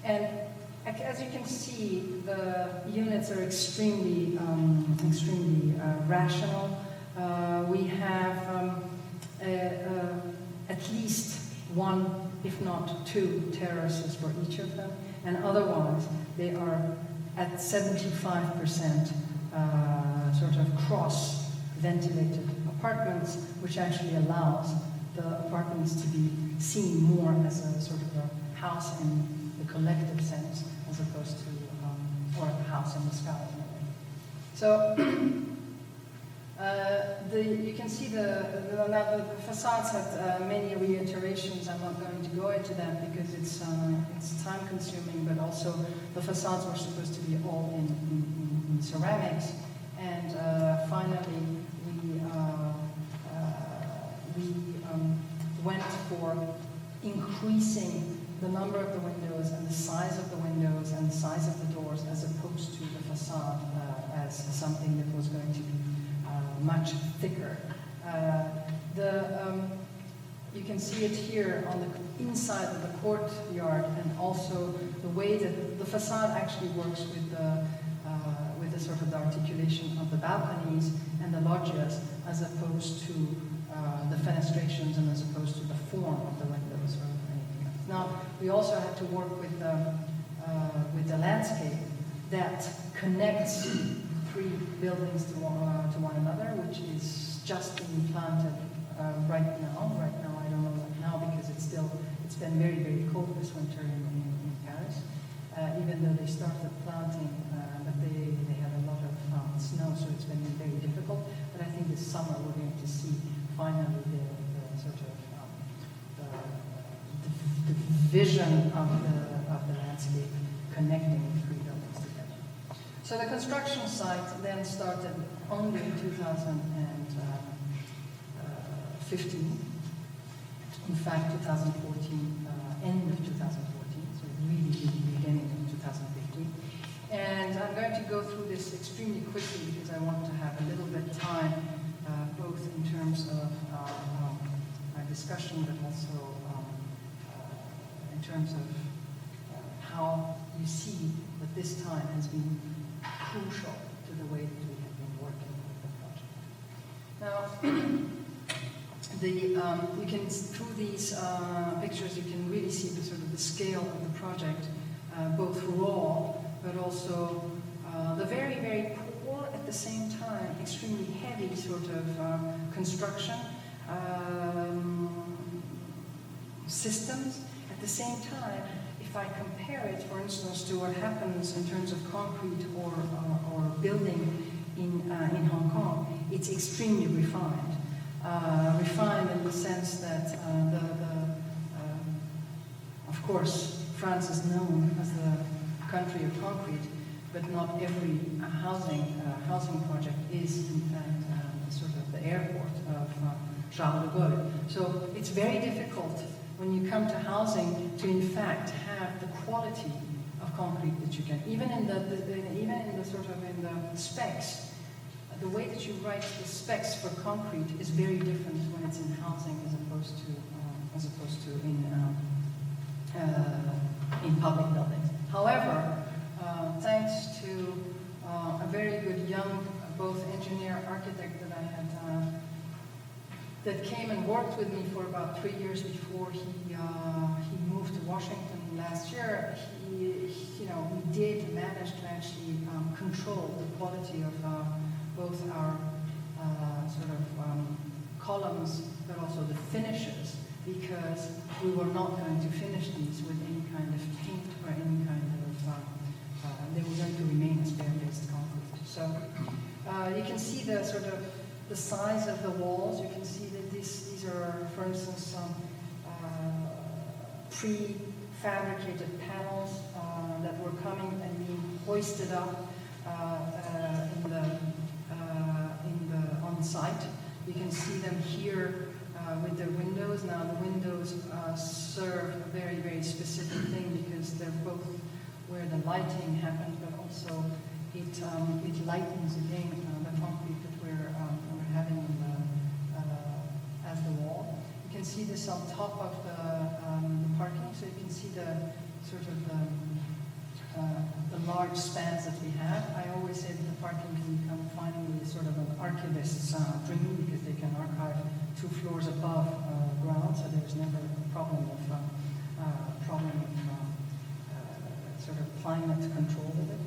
And as you can see, the units are extremely rational. We have at least one, if not two, terraces for each of them, and otherwise they are at 75% sort of cross-ventilated apartments, which actually allows the apartments to be seen more as a sort of a house in the collective sense, as opposed to, or a house in the sky in a way. So, you can see the facades had many reiterations. I'm not going to go into that because it's time consuming, but also the facades were supposed to be all in ceramics. And finally, we went for increasing the number of the windows and the size of the windows and the size of the doors, as opposed to the facade as something that was going to be much thicker. You can see it here on the inside of the courtyard, and also the way that the facade actually works with the sort of the articulation of the balconies and the loggias, as opposed to the fenestrations and as opposed to the form of the windows or anything else. Now, we also had to work with the landscape that connects three buildings to one another, which is just being planted right now. Right now, I don't know right now because it's been very, very cold this winter in Paris. Even though they started planting, but they had a lot of snow, so it's been very difficult. But I think this summer we're going to see finally the sort of the vision of the landscape connecting the three buildings together. So the construction site then started only in 2015. In fact, 2014, end of 2014, so really the beginning of 2015. And I'm going to go through this extremely quickly because I want to have a little bit of time, both in terms of our discussion, but also in terms of how you see that this time has been crucial to the way that we have been working with the project. Now, you can, through these pictures, you can really see the sort of the scale of the project, both raw, but also the very, very poor, at the same time, extremely heavy sort of construction systems. At the same time, if I compare it, for instance, to what happens in terms of concrete or building in Hong Kong, it's extremely refined. Refined in the sense that of course, France is known as the country of concrete, but not every housing project is, in fact, sort of the airport of Charles de Gaulle. So it's very difficult when you come to housing to, in fact, have the quality of concrete that you can. Even in the sort of in the specs. The way that you write the specs for concrete is very different when it's in housing as opposed to in public buildings. However, thanks to a very good young both engineer architect that I had that came and worked with me for about 3 years before he moved to Washington last year, he did manage to actually control the quality of both our sort of columns, but also the finishes, because we were not going to finish these with any kind of paint or any kind of, they were going to remain as bare-faced concrete. So you can see the sort of the size of the walls. You can see that these are, for instance, some prefabricated panels that were coming and being hoisted up on site. You can see them here with their windows. Now the windows serve a very, very specific thing because they're both where the lighting happens, but also it lightens again the concrete that we're having as the wall. You can see this on top of the parking, so you can see the sort of the large spans that we have. I always say that the parking can become finally sort of an archivist's dream because they can archive 2 floors above ground, so there's never a problem of sort of climate control with it.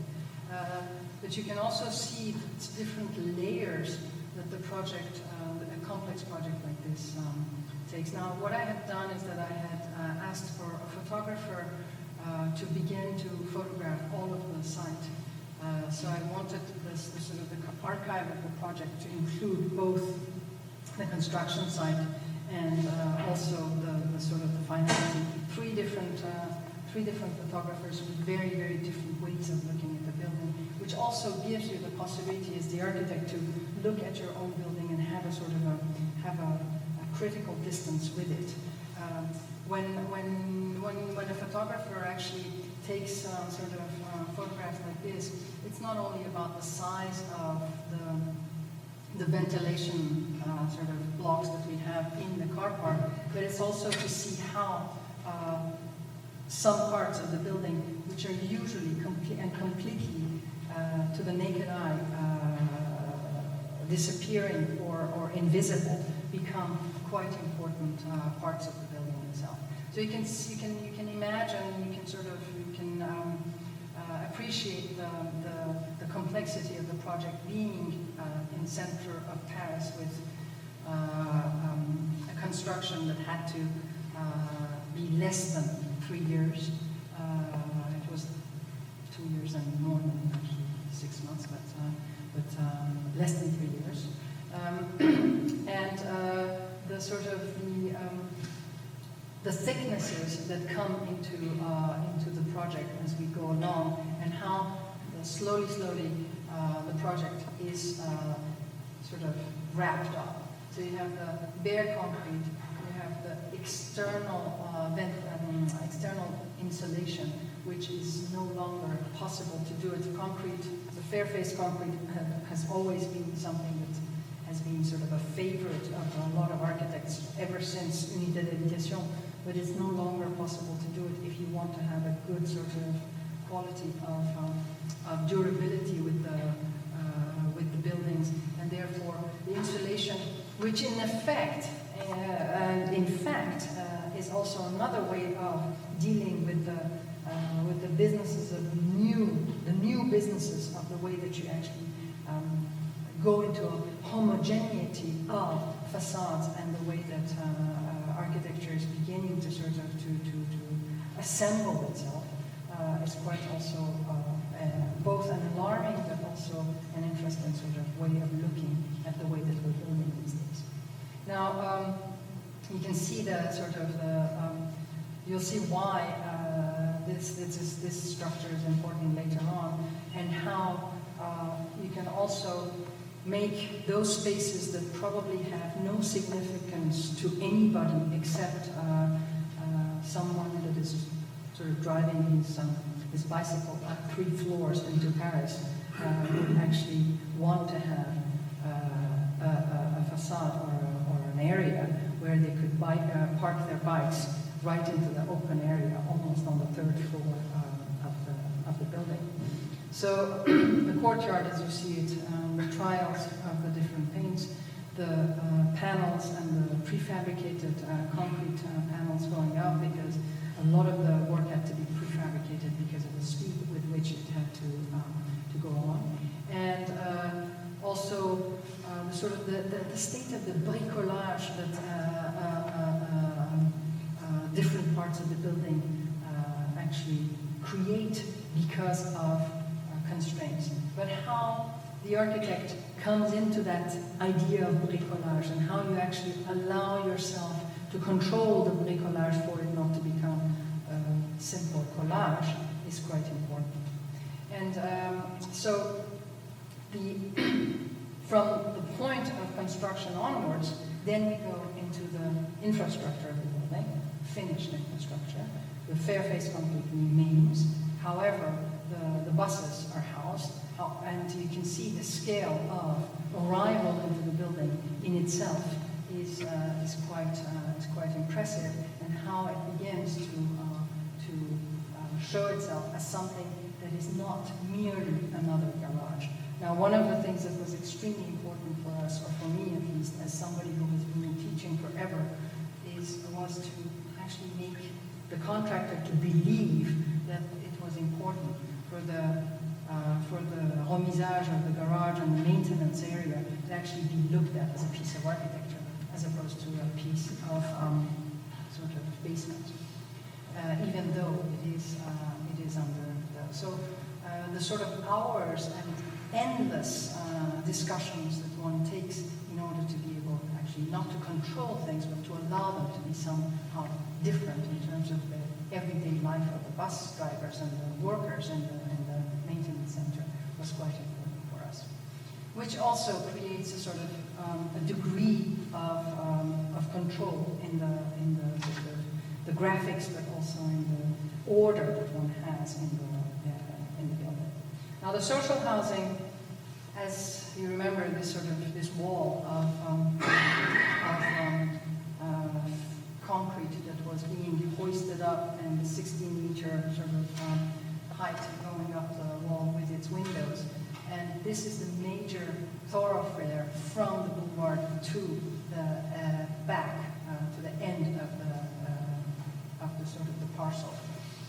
But you can also see different layers that the project, a complex project like this takes. Now, what I had done is that I had asked for a photographer to begin to photograph all of the site. So I wanted the sort of the archive of the project to include both the construction site and also the sort of the financing. Three different photographers with very, very different ways of looking at the building, which also gives you the possibility as the architect to look at your own building and have a sort of a critical distance with it. When a photographer actually takes sort of photographs like this, it's not only about the size of the ventilation sort of blocks that we have in the car park, but it's also to see how some parts of the building, which are usually completely to the naked eye disappearing or invisible, become quite important parts of the building itself. So you can imagine, you can appreciate the complexity of the project being in center of Paris with a construction that had to be less than 3 years. It was 2 years and more than actually 6 months, but less than 3 years. And the sort of the thicknesses that come into the project as we go along, and how slowly the project is sort of wrapped up. So you have the bare concrete, you have the external insulation, which is no longer possible to do it. Concrete, the fair-faced concrete has always been something that has been sort of a favorite of a lot of architects ever since Unité d'Habitation, but it's no longer possible to do it if you want to have a good sort of quality of durability with the buildings, and therefore the insulation, which in effect and in fact is also another way of dealing with the businesses of the new businesses of the way that you actually go into a homogeneity of facades and the way that architecture is beginning to sort of to assemble itself is quite also both an alarming but also an interesting sort of way of looking at the way that we're building these days. Now you can see the sort of you'll see why this structure is important later on, and how you can also make those spaces that probably have no significance to anybody except someone that is sort of driving his bicycle up 3 floors into Paris would actually want to have a facade or an area where they could park their bikes right into the open area, almost on the 3rd floor of the building. So the courtyard, as you see it, the trials of the different paints, the panels and the prefabricated concrete panels going out, because a lot of the work had to be prefabricated because of the speed with which it had to go on. And also sort of the state of the bricolage that different parts of the building actually create because of constraints. But how the architect comes into that idea of bricolage and how you actually allow yourself to control the bricolage for it not to become simple collage is quite important. And so from the point of construction onwards, then we go into the infrastructure of the building, finished infrastructure. The fair-faced concrete remains. However, the buses are housed, and you can see the scale of arrival into the building in itself is quite impressive, and how it begins to show itself as something that is not merely another garage. Now, one of the things that was extremely important for us, or for me at least, as somebody who has been teaching forever, was to actually make the contractor to believe that it was important for the remisage of the garage and the maintenance area to actually be looked at as a piece of architecture, as opposed to a piece of sort of basement, even though it is under the. So the sort of hours and endless discussions that one takes in order to be able actually not to control things, but to allow them to be somehow different in terms of the everyday life of the bus drivers and the workers in the maintenance center was quite important for us. Which also creates a sort of a degree of control in the sort of the graphics, but also in the order that one has in the building. Now, the social housing, as you remember, this wall of concrete that was being hoisted up, and the 16-meter sort of height going up the wall with its windows. And this is the major thoroughfare from the boulevard to the back, to the end of the sort of the parcel.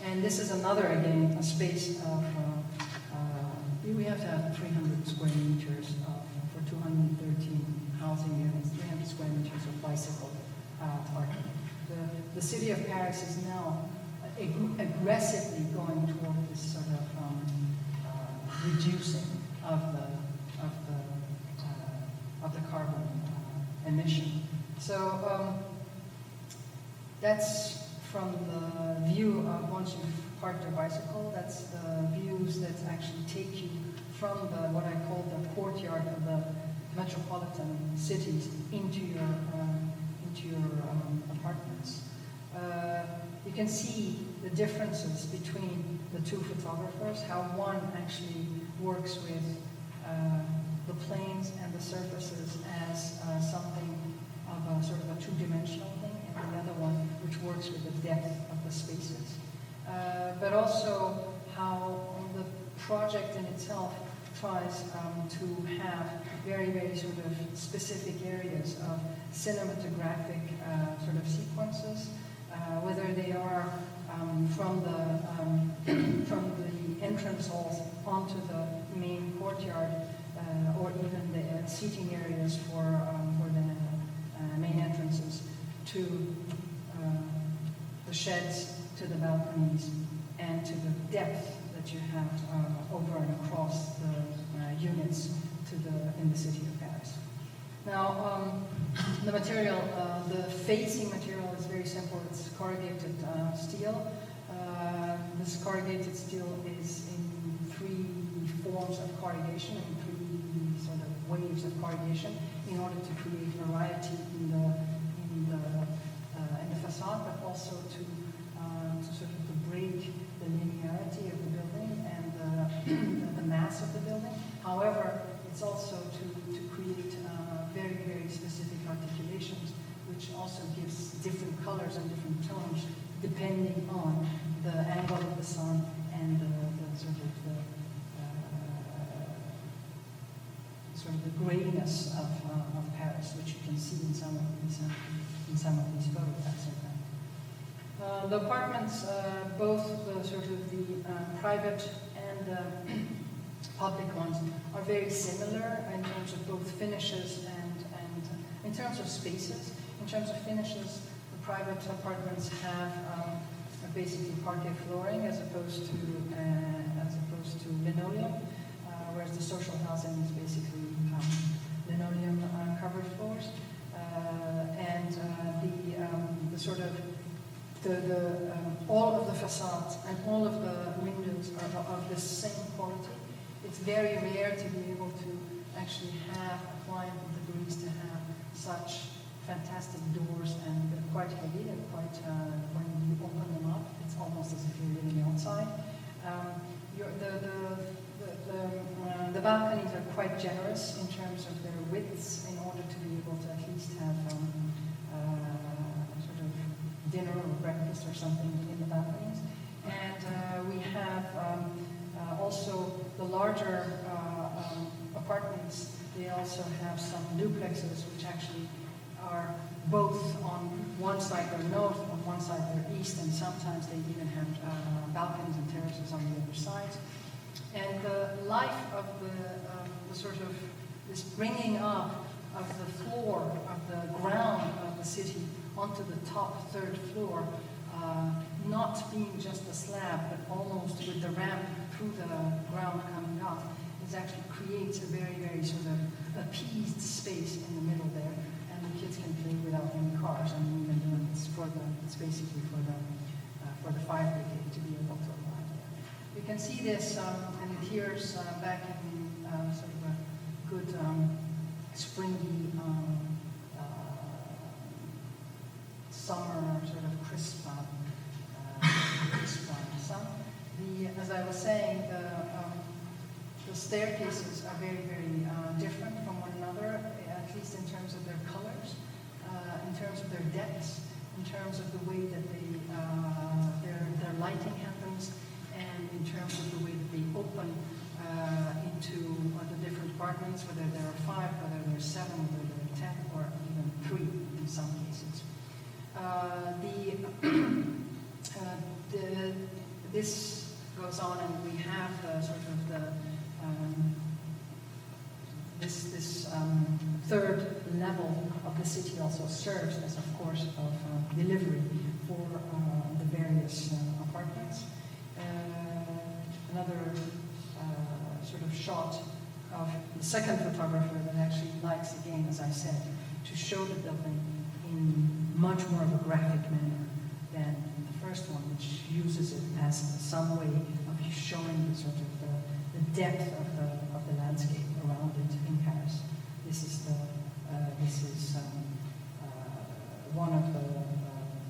And this is another, again, a space of, we have to have 300 square meters for 213 housing units, 300 square meters of bicycle parking. The city of Paris is now aggressively going toward this sort of reducing of the carbon emission. So that's from the view of once you've parked your bicycle. That's the views that actually take you from what I call the courtyard of the metropolitan cities into your apartments. You can see the differences between the two photographers, how one actually works with the planes and the surfaces as something of a sort of a two-dimensional thing, and the other one which works with the depth of the spaces. But also how the project in itself tries to have very, very sort of specific areas of cinematographic sort of sequences, whether they are from the entrance halls onto the main courtyard, or even the seating areas for the main entrances, to the sheds, to the balconies, and to the depth that you have over and across the units in the city of Paris. Now, the material, the facing material is very simple. It's corrugated steel. This corrugated steel is in three forms of corrugation, in three sort of waves of corrugation, in order to create variety in the facade, but also to sort of to break the linearity of the building and the mass of the building. However, it's also to create very, very specific articulations, which also gives different colors and different tones depending on the angle of the sun and the grayness of Paris, which you can see in some of these photographs. The apartments, both the sort of the private and public ones, are very similar in terms of both finishes and in terms of spaces. In terms of finishes, the private apartments have basically parquet flooring as opposed to linoleum, whereas the social housing is basically linoleum covered floors, and the sort of all of the facades and all of the windows materials are of the same quality. It's very rare to be able to actually have a client with degrees to have such fantastic doors, and they're quite heavy. They're quite, when you open them up, it's almost as if you're living outside. The balconies are quite generous in terms of their widths in order to be able to at least have sort of dinner or breakfast or something in the balconies. And we have also the larger apartments. They also have some duplexes which actually are both on one side they're north, on one side they're east, and sometimes they even have balconies and terraces on the other side. And the life of the sort of this bringing up of the floor, of the ground of the city onto the top third floor, not being just a slab, but almost with the ramp through the ground coming up, it actually creates a very, very sort of appeased space in the middle there, and the kids can play without any cars. I mean, even it's basically for the fire brigade to be able to arrive there. You can see this, and it here's back in sort of a good springy summer sort of crisp sun. As I was saying, the staircases are very, very different from one another, at least in terms of their colors, in terms of their depths, in terms of the way that their lighting happens, and in terms of the way that they open into the different apartments, whether there are 5, whether there are 7, whether there are 10, or even 3 in some cases. This goes on, and we have sort of this third level of the city also serves as, of course, of delivery for the various apartments. Another sort of shot of the second photographer that actually likes, again, as I said, to show the building in much more of a graphic manner than the first one, which uses it as some way of showing the sort of the depth of the landscape around it in Paris. This is one of the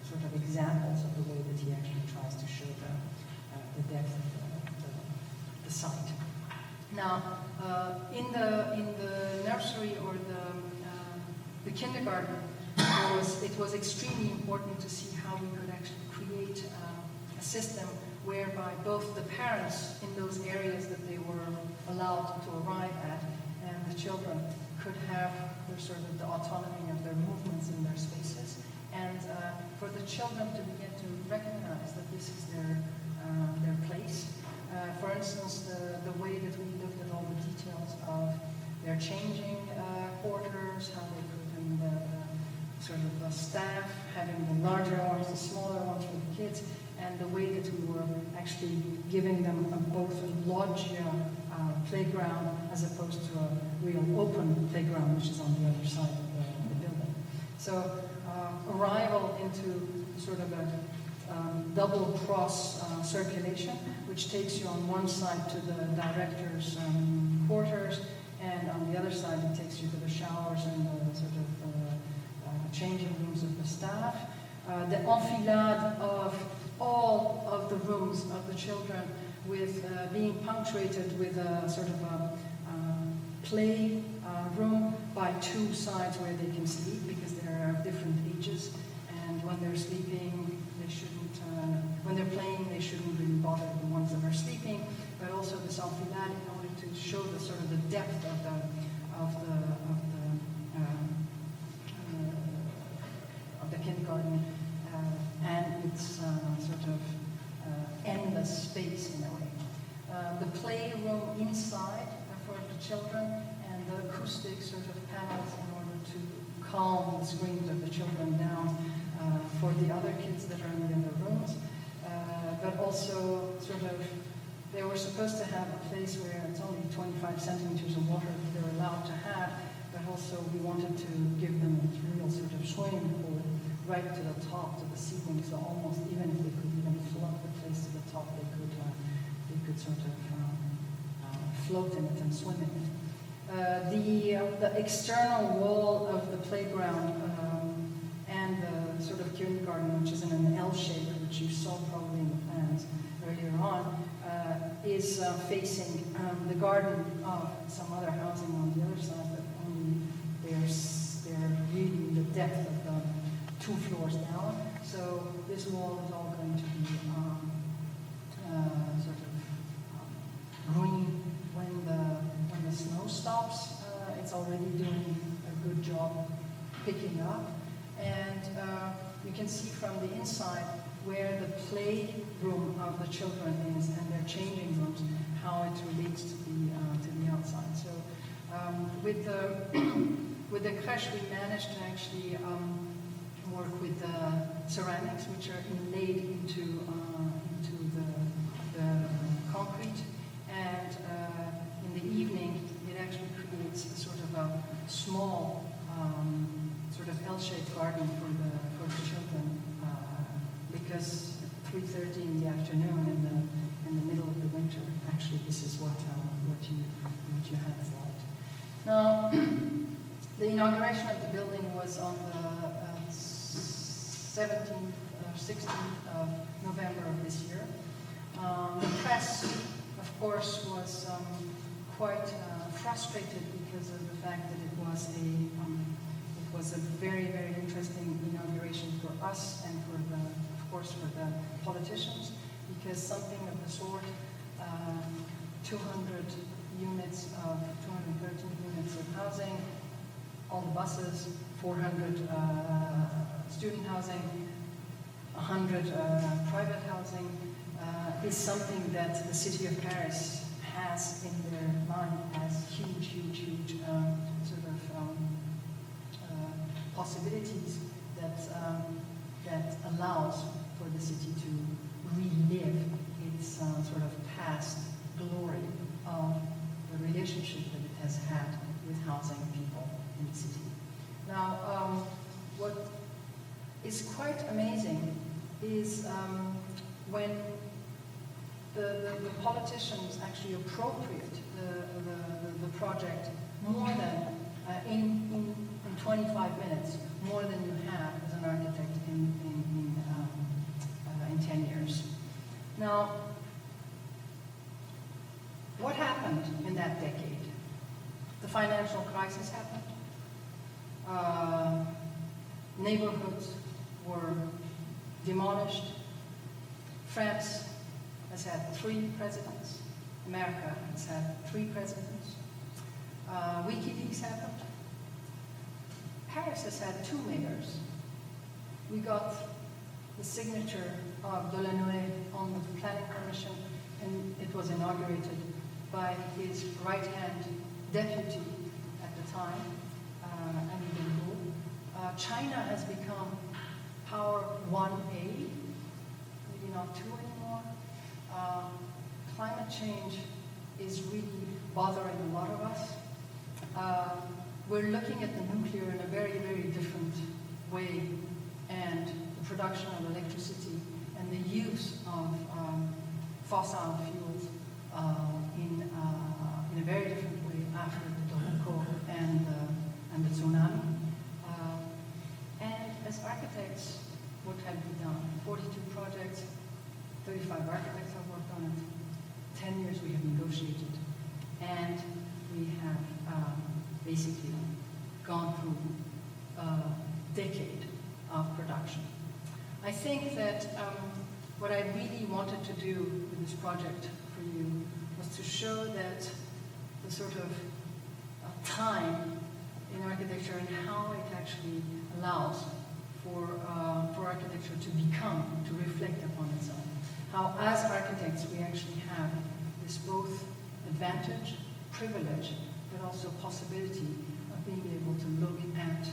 sort of examples of the way that he actually tries to show the depth of the site. Now, in the nursery or the kindergarten, it was extremely important to see how we could actually create a system whereby both the parents in those areas that they were allowed to arrive at and the children could have their sort of the autonomy of their movements in their spaces, and for the children to begin to recognize that this is their place. For instance, the way that we looked at all the details of their changing quarters, how they could, and sort of the staff having the larger ones, the smaller ones for the kids, and the way that we were actually giving them both a loggia playground as opposed to a real open playground, which is on the other side of the building. So arrival into sort of a double cross circulation, which takes you on one side to the director's quarters, and on the other side it takes you to the showers and the sort of changing rooms of the staff. The enfilade of all of the rooms of the children with being punctuated with a sort of a play room by 2 sides where they can sleep, because there are different ages, and when they're sleeping they shouldn't, when they're playing they shouldn't really bother the ones that are sleeping, but also this enfilade in order to show the sort of the depth of the kindergarten and its sort of endless space in a way. The playroom inside for the children, and the acoustic sort of panels in order to calm the screams of the children down for the other kids that are in the other rooms. But also sort of, they were supposed to have a place where it's only 25 centimeters of water that they're allowed to have, but also we wanted to give them a real sort of swimming pool right to the top, to the ceiling, so almost even if they could even flood the place to the top, they could could sort of float in it and swim in it. The external wall of the playground and the sort of kindergarten, which is in an L shape, which you saw probably in the plans earlier on, is facing the garden of some other housing on the other side, but only they're really the depth of the 2 floors down. So this wall is all going to be sort of green when the snow stops. It's already doing a good job picking up. And you can see from the inside where the playroom of the children is and their changing rooms, how it relates to the outside. So with the crèche, we managed to actually work with ceramics, which are inlaid into the concrete, and in the evening it actually creates a sort of a small sort of L-shaped garden for the children, because at 3:30 in the afternoon in the middle of the winter, actually this is what you had thought. Now, the inauguration of the building was on the 17th or 16th of November of this year. The press, of course, was quite frustrated because of the fact that it was a very, very interesting inauguration for us and for the politicians, because something of the sort, 213 units of housing, all the buses, 400 student housing, 100 private housing, is something that the city of Paris has in their mind as huge sort of possibilities that allows for the city to relive its sort of past glory of the relationship that it has had with housing people in the city. Now, what is quite amazing is when the politicians actually appropriate the project more than in 25 minutes, more than you have as an architect in 10 years. Now, what happened in that decade? The financial crisis happened. Neighborhoods were demolished. France has had 3 presidents. America has had 3 presidents. WikiLeaks happened. Paris has had 2 mayors. We got the signature of Delanoë on the planning permission, and it was inaugurated by his right-hand deputy at the time, Annie Hidalgo. China has become power 1A, maybe not 2 anymore. Climate change is really bothering a lot of us. We're looking at the nuclear in a very, very different way, and the production of electricity and the use of fossil fuels in a very different way after the Tohoku and the tsunami. And as architects, what have we done? 42 projects, 35 architects have worked on it, 10 years we have negotiated, and we have basically gone through a decade of production. I think that what I really wanted to do with this project for you was to show that the sort of time in architecture and how it actually allows for architecture to reflect upon its own. How as architects we actually have this both advantage, privilege, but also possibility of being able to look at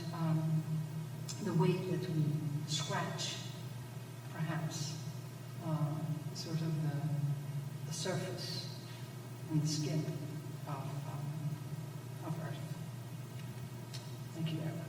the way that we scratch, perhaps, sort of the surface and the skin of Earth. Thank you very much.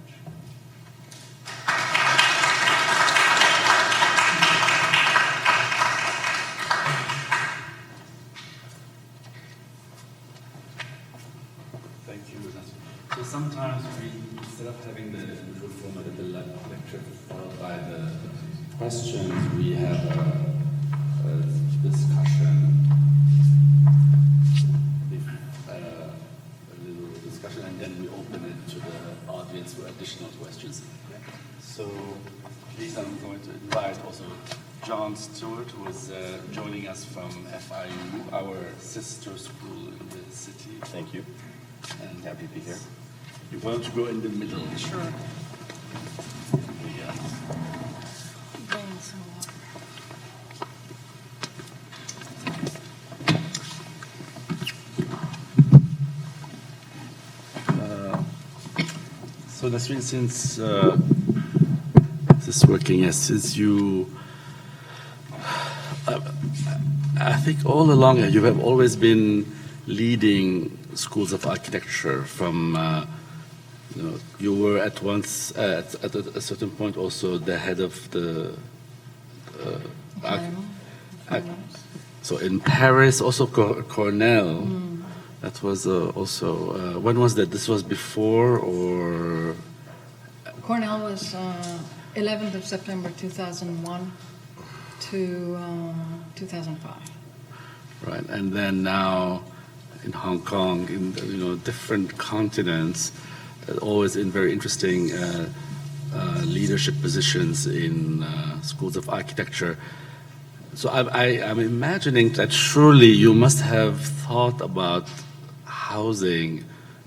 So sometimes we, instead of having the usual format of the lecture followed by the questions, we have a discussion, a little discussion, and then we open it to the audience for additional questions. So please, I'm going to invite also John Stewart, who is joining us from FIU, our sister school in the city. Thank you. And Happy to be here. You want to go in the middle? Sure. Yeah. Bring some water. So Nasrine, since this is working, yes, since you, I think all along you have always been leading schools of architecture from, you were at once, at a certain point also the head of the, so in Paris, also Cornell, that was also, when was that? This was before or? Cornell was 11th of September 2001 to 2005. Right, and then now in Hong Kong, in different continents, always in very interesting leadership positions in schools of architecture. So I'm imagining that surely you must have thought about housing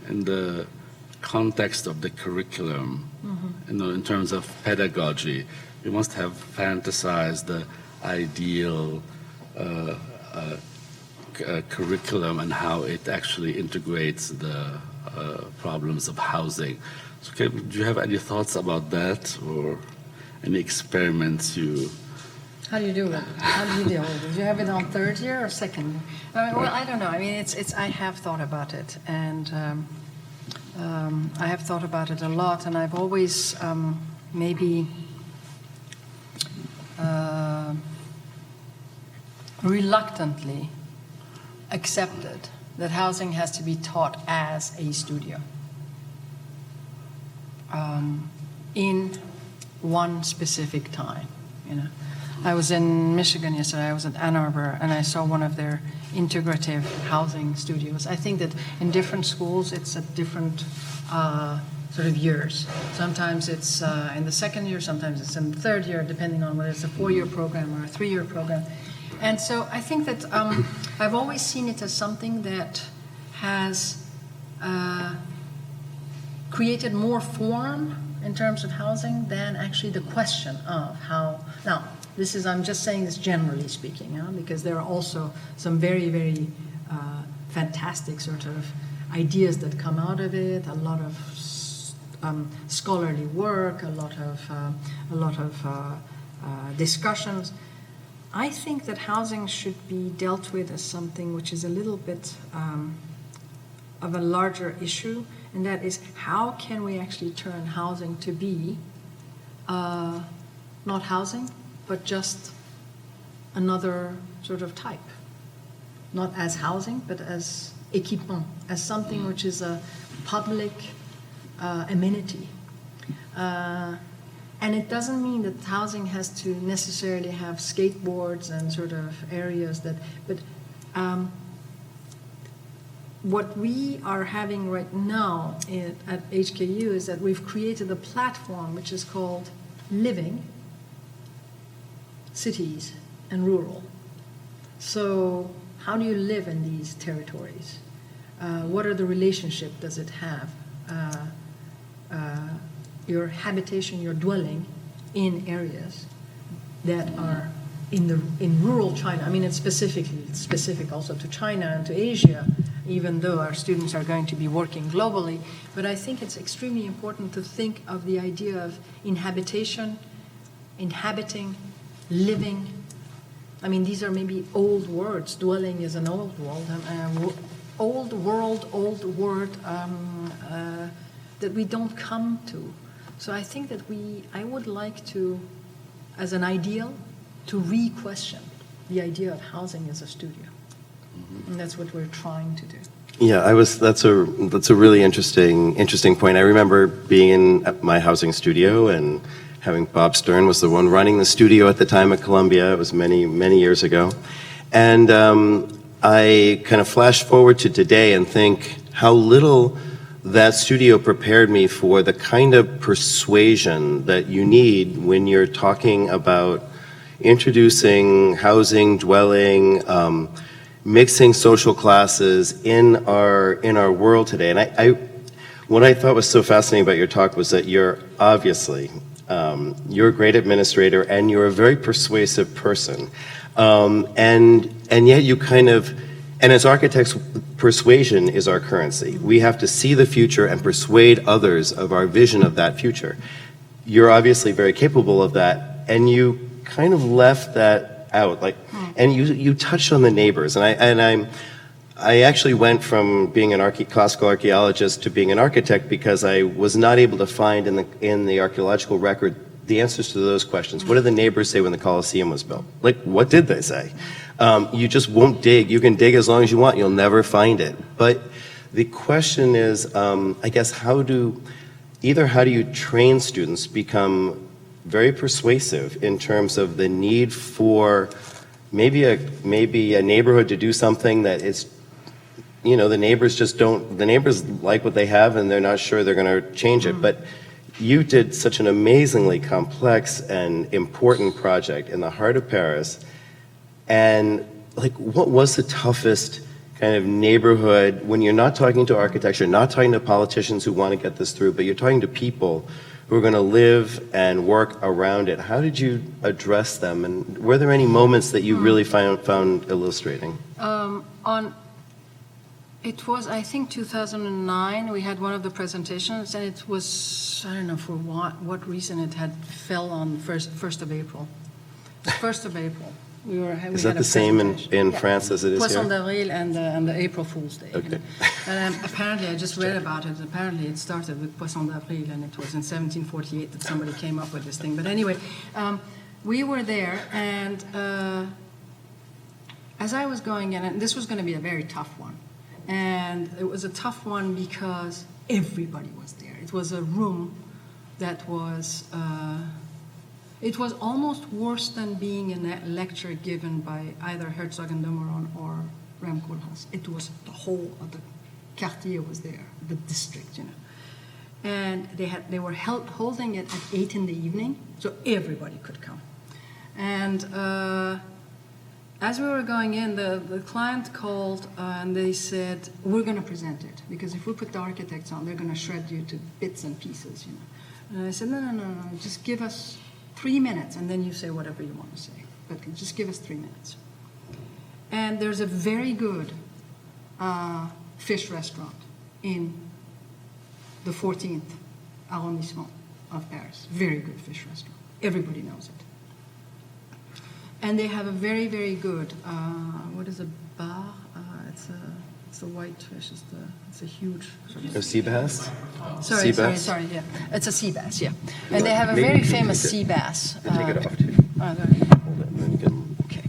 in the context of the curriculum, in terms of pedagogy. You must have fantasized the ideal curriculum and how it actually integrates the problems of housing. So do you have any thoughts about that, or any experiments you? How do you do it? How do you deal with it? Do you have it on third year or second? Well, I don't know. I mean, it's. I have thought about it, and I have thought about it a lot, and I've always maybe reluctantly accepted that housing has to be taught as a studio in one specific time. I was in Michigan yesterday. I was at Ann Arbor, and I saw one of their integrative housing studios. I think that in different schools, it's at different sort of years. Sometimes it's in the second year, sometimes it's in the third year, depending on whether it's a 4-year program or a 3-year program. And so I think that I've always seen it as something that has created more form in terms of housing than actually the question of how. Now, I'm just saying this generally speaking, because there are also some very, very fantastic sort of ideas that come out of it, a lot of scholarly work, a lot of discussions. I think that housing should be dealt with as something which is a little bit of a larger issue, and that is how can we actually turn housing to be not housing, but just another sort of type. Not as housing, but as équipement, as something which is a public amenity. And it doesn't mean that housing has to necessarily have skateboards and sort of areas but what we are having right now at HKU is that we've created a platform which is called Living Cities and Rural. So how do you live in these territories? What are the relationship does it have? Your habitation, your dwelling in areas that are in rural China. I mean, it's specific also to China and to Asia, even though our students are going to be working globally. But I think it's extremely important to think of the idea of inhabitation, inhabiting, living. I mean, these are maybe old words. Dwelling is an old word. Old word that we don't come to. So I think that I would like to, as an ideal, to re-question the idea of housing as a studio. And that's what we're trying to do. Yeah, that's a really interesting point. I remember being in my housing studio and having Bob Stern was the one running the studio at the time at Columbia. It was many years ago. And I kind of flash forward to today and think how little that studio prepared me for the kind of persuasion that you need when you're talking about introducing housing, dwelling, mixing social classes in our world today. And what I thought was so fascinating about your talk was that you're obviously, you're a great administrator and you're a very persuasive person. And yet you kind of, and as architects, persuasion is our currency. We have to see the future and persuade others of our vision of that future. You're obviously very capable of that, and you kind of left that out, like, and you touched on the neighbors, and I actually went from being an classical archaeologist to being an architect because I was not able to find in the archaeological record the answers to those questions. What did the neighbors say when the Colosseum was built? Like, what did they say? You just won't dig. You can dig as long as you want. You'll never find it. But the question is, I guess, how do you train students become very persuasive in terms of the need for maybe a neighborhood to do something that is, you know, the neighbors like what they have and they're not sure they're going to change it. But you did such an amazingly complex and important project in the heart of Paris. And like, what was the toughest kind of neighborhood when you're not talking to architecture, not talking to politicians who want to get this through, but you're talking to people who are going to live and work around it? How did you address them? And were there any moments that you really found illustrating? It was, I think, 2009. We had one of the presentations, and it was, I don't know for what reason it had fell on 1st of April. 1st of April. Is that the same in France as it is Poisson here? d'Avril and the April Fool's Day. Okay. And apparently, I just read about it. Apparently, it started with Poisson d'Avril, and it was in 1748 that somebody came up with this thing. But anyway, we were there, and as I was going in, and this was going to be a very tough one. And it was a tough one because everybody was there. It was a room that was, it was almost worse than being in a lecture given by either Herzog and de Meuron or Rem Koolhaas. It was the whole of the quartier was there, the district, you know. And they were holding it at 8 in the evening, so everybody could come. And as we were going in, the client called and they said, we're going to present it, because if we put the architects on, they're going to shred you to bits and pieces, you know. And I said, no, just give us 3 minutes, and then you say whatever you want to say. But just give us 3 minutes. And there's a very good fish restaurant in the 14th arrondissement of Paris. Very good fish restaurant. Everybody knows it. And they have a very, very good, what is a bar? It's a white fish. It's a huge sort of sea bass? Sorry, yeah. It's a sea bass, yeah. And they have a very famous sea bass. Take it off too. Hold it. Okay.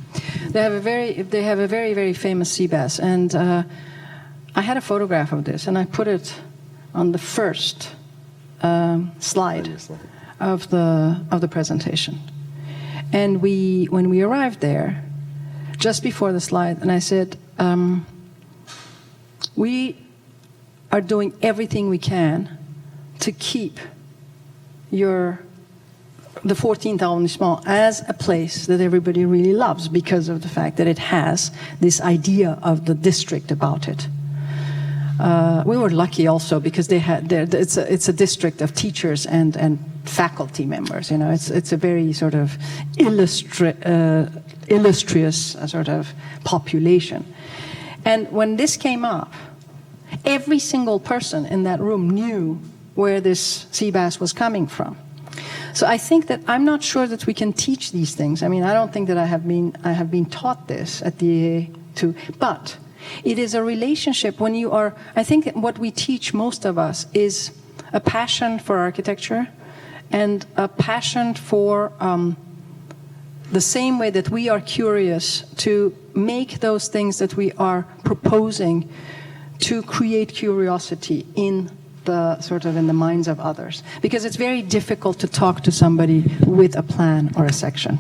They have a very, very famous sea bass, and I had a photograph of this, and I put it on the first slide of the presentation. And when we arrived there, just before the slide, and I said, we are doing everything we can to keep the 14th arrondissement as a place that everybody really loves because of the fact that it has this idea of the district about it. We were lucky also because it's a district of teachers and faculty members. You know, it's a very sort of illustrious sort of population. And when this came up, every single person in that room knew where this sea bass was coming from. So I think that I'm not sure that we can teach these things. I mean, I don't think that I have been taught this at the EA too, but it is a relationship when you are, I think what we teach most of us is a passion for architecture and a passion for the same way that we are curious to make those things that we are proposing to create curiosity in the minds of others, because it's very difficult to talk to somebody with a plan or a section.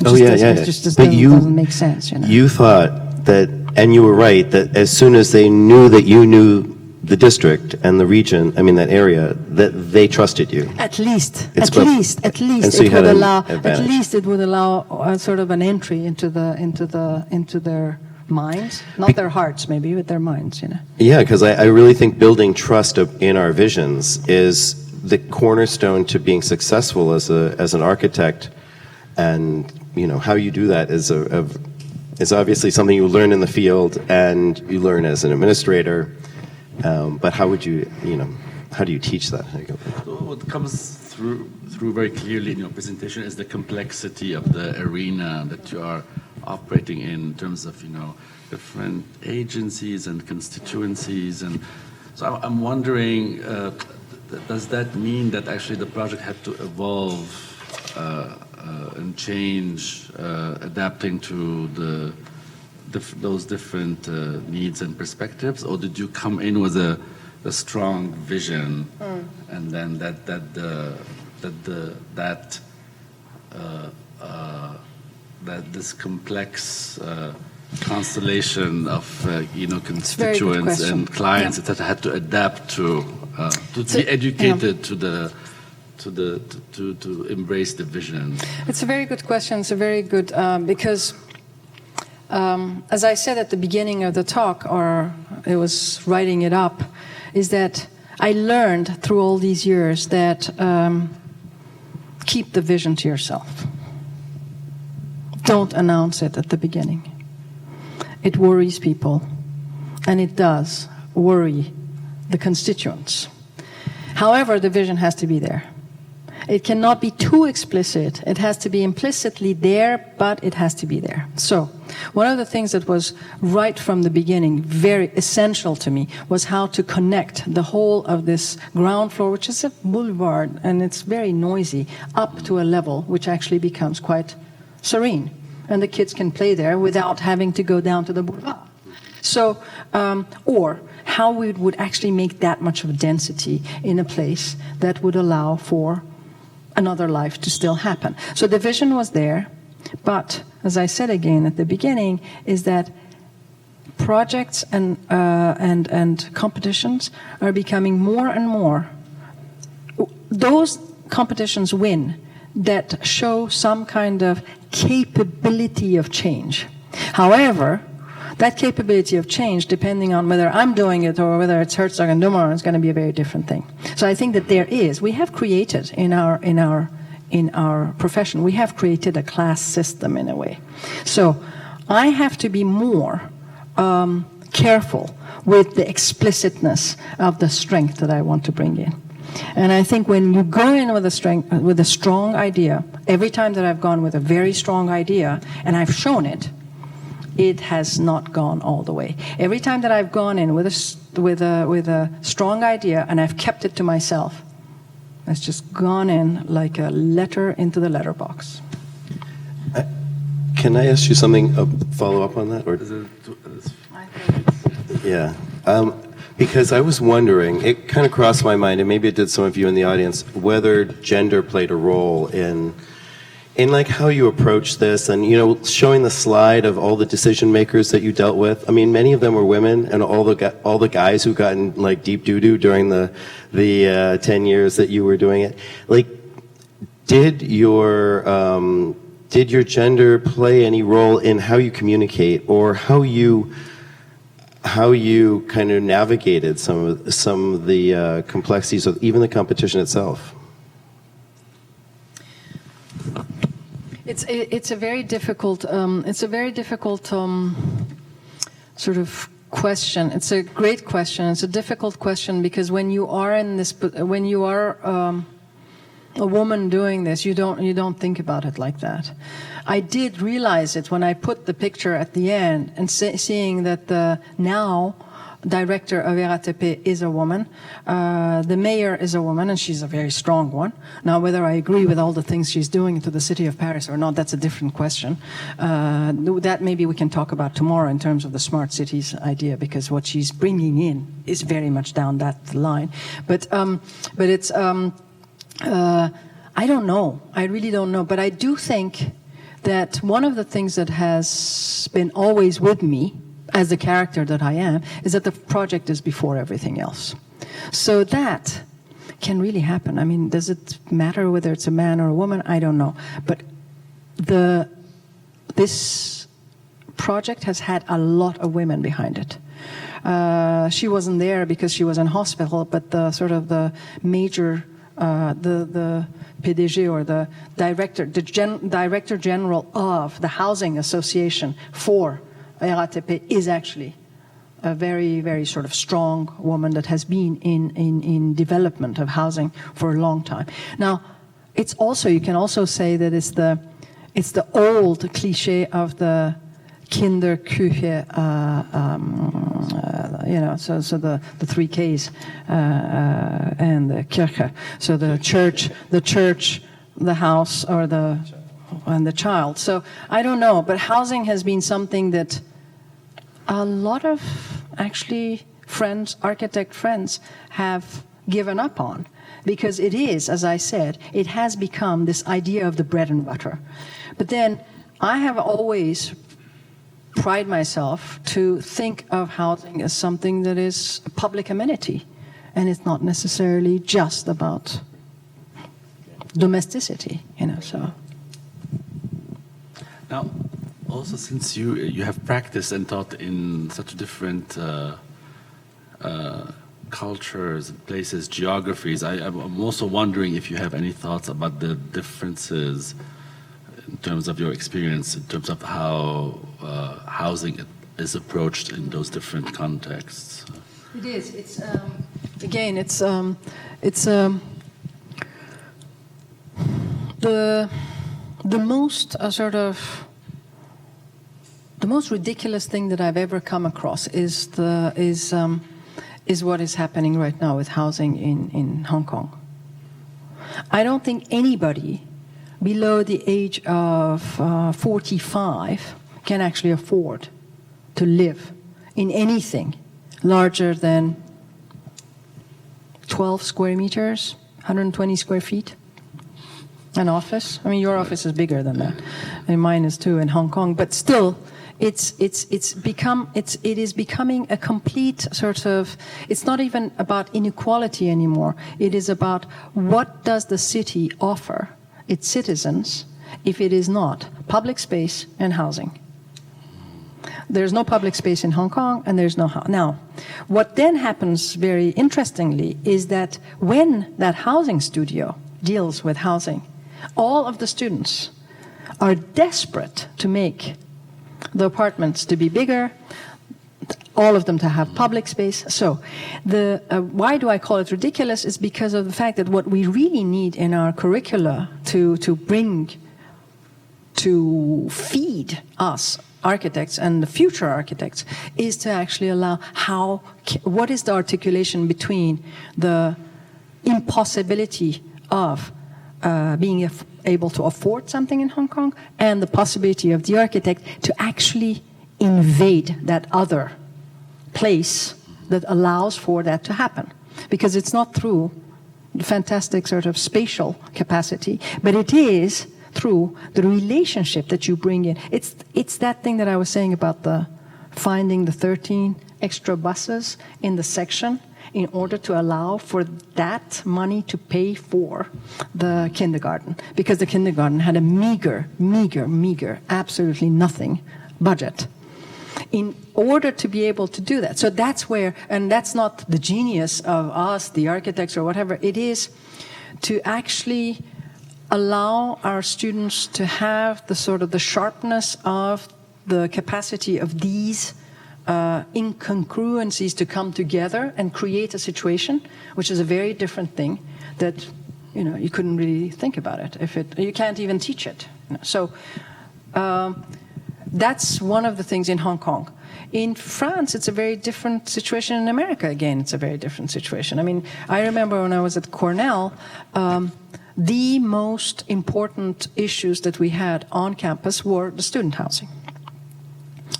It just doesn't make sense. You thought that, and you were right, that as soon as they knew that you knew the district and the region, that area, that they trusted you. At least And so you had an advantage. it would allow sort of an entry into their minds, not their hearts maybe, but their minds, Yeah, because I really think building trust in our visions is the cornerstone to being successful as an architect, and how you do that is obviously something you learn in the field and you learn as an administrator. But how would you, how do you teach that? What comes through very clearly in your presentation is the complexity of the arena that you are operating in terms of, different agencies and constituencies. And so I'm wondering, does that mean that actually the project had to evolve and change, adapting to those different needs and perspectives, or did you come in with a strong vision, and then that this complex constellation of constituents and clients that had to adapt to be educated to embrace the vision? It's a very good question. It's a very good because. As I said at the beginning of the talk, or I was writing it up, is that I learned through all these years that keep the vision to yourself. Don't announce it at the beginning. It worries people, and it does worry the constituents. However, the vision has to be there. It cannot be too explicit. It has to be implicitly there, but it has to be there. So, one of the things that was right from the beginning, very essential to me, was how to connect the whole of this ground floor, which is a boulevard, and it's very noisy, up to a level which actually becomes quite serene. And the kids can play there without having to go down to the boulevard. So, or how we would actually make that much of density in a place that would allow for another life to still happen. So the vision was there, but as I said again at the beginning, is that projects and competitions are becoming more and more. Those competitions win that show some kind of capability of change. However, that capability of change, depending on whether I'm doing it or whether it's Herzog and Dummer, is going to be a very different thing. So I think that we have created in our profession, we have created a class system in a way. So I have to be more careful with the explicitness of the strength that I want to bring in. And I think when you go in with a strong idea, every time that I've gone with a very strong idea and I've shown it, it has not gone all the way. Every time that I've gone in with a strong idea and I've kept it to myself, it's just gone in like a letter into the letterbox. Can I ask you something, a follow-up on that? Or? Yeah. Because I was wondering, it kind of crossed my mind, and maybe it did some of you in the audience, whether gender played a role in like how you approach this, and showing the slide of all the decision makers that you dealt with. I mean, many of them were women, and all the guys who got in like deep doo-doo during the 10 years that you were doing it. Like, did your gender play any role in how you communicate, or how you kind of navigated some of the complexities of even the competition itself? It's a very difficult sort of question. It's a great question. It's a difficult question because when you are a woman doing this, you don't think about it like that. I did realize it when I put the picture at the end and seeing that now director of RATP is a woman. The mayor is a woman, and she's a very strong one. Now, whether I agree with all the things she's doing to the city of Paris or not, that's a different question. That maybe we can talk about tomorrow in terms of the smart cities idea, because what she's bringing in is very much down that line. But it's, I don't know. I really don't know. But I do think that one of the things that has been always with me as the character that I am is that the project is before everything else. So that can really happen. I mean, does it matter whether it's a man or a woman? I don't know. But this project has had a lot of women behind it. She wasn't there because she was in hospital, but the sort of the major, the PDG, or the director general of the Housing Association for RATP is actually a very, very sort of strong woman that has been in development of housing for a long time. Now, it's also, you can also say that it's the old cliche of the Kinderküche, you know, so the three Ks and the Kirche, so the church, the house, or and the child. So I don't know, but housing has been something that a lot of actually architect friends have given up on, because it is, as I said, it has become this idea of the bread and butter. But then I have always pride myself to think of housing as something that is a public amenity, and it's not necessarily just about domesticity, you know. So now, also since you have practiced and taught in such different cultures, places, geographies, I'm also wondering if you have any thoughts about the differences in terms of your experience, in terms of how housing is approached in those different contexts. it is. It's again, it's the most the most ridiculous thing that I've ever come across is what is happening right now with housing in Hong Kong. I don't think anybody below the age of 45 can actually afford to live in anything larger than 12 square meters, 120 square feet. An office. I mean, your office is bigger than that, and mine is too in Hong Kong. But still, it is becoming a complete sort of. It's not even about inequality anymore. It is about what does the city offer its citizens if it is not public space and housing. There's no public space in Hong Kong, and there's no now. What then happens very interestingly is that when that housing studio deals with housing, all of the students are desperate to make the apartments to be bigger, all of them to have public space. So why do I call it ridiculous is because of the fact that what we really need in our curricula to feed us architects and the future architects is to actually allow what is the articulation between the impossibility of being able to afford something in Hong Kong and the possibility of the architect to actually invade that other place that allows for that to happen. Because it's not through fantastic sort of spatial capacity, but it is through the relationship that you bring in. It's that thing that I was saying about finding the 13 extra buses in the section in order to allow for that money to pay for the kindergarten, because the kindergarten had a meager, absolutely nothing budget in order to be able to do that. So that's where, and that's not the genius of us, the architects or whatever, it is to actually allow our students to have the sort of the sharpness of the capacity of these incongruencies to come together and create a situation, which is a very different thing that, you know, you couldn't really think about it. You can't even teach it. You know? So that's one of the things in Hong Kong. in France, it's a very different situation. In America, again, it's a very different situation. I mean, I remember when I was at Cornell, the most important issues that we had on campus were the student housing.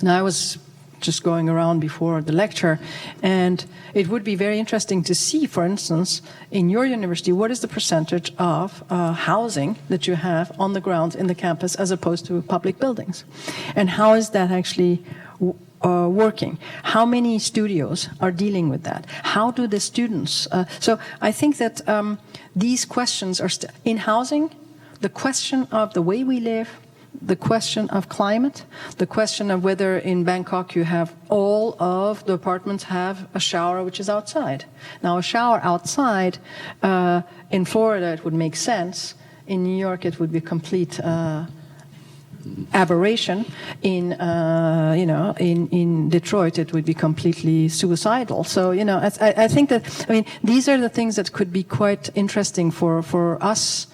Now, I was just going around before the lecture, and it would be very interesting to see, for instance, in your university, what is the percentage of housing that you have on the ground in the campus as opposed to public buildings? And how is that actually working? How many studios are dealing with that? How do the students... so I think that these questions are in housing, the question of the way we live, the question of climate, the question of whether in Bangkok you have all of the apartments have a shower which is outside. Now, a shower outside, in Florida it would make sense. In New York it would be complete aberration. In Detroit it would be completely suicidal. So, I think that, these are the things that could be quite interesting for us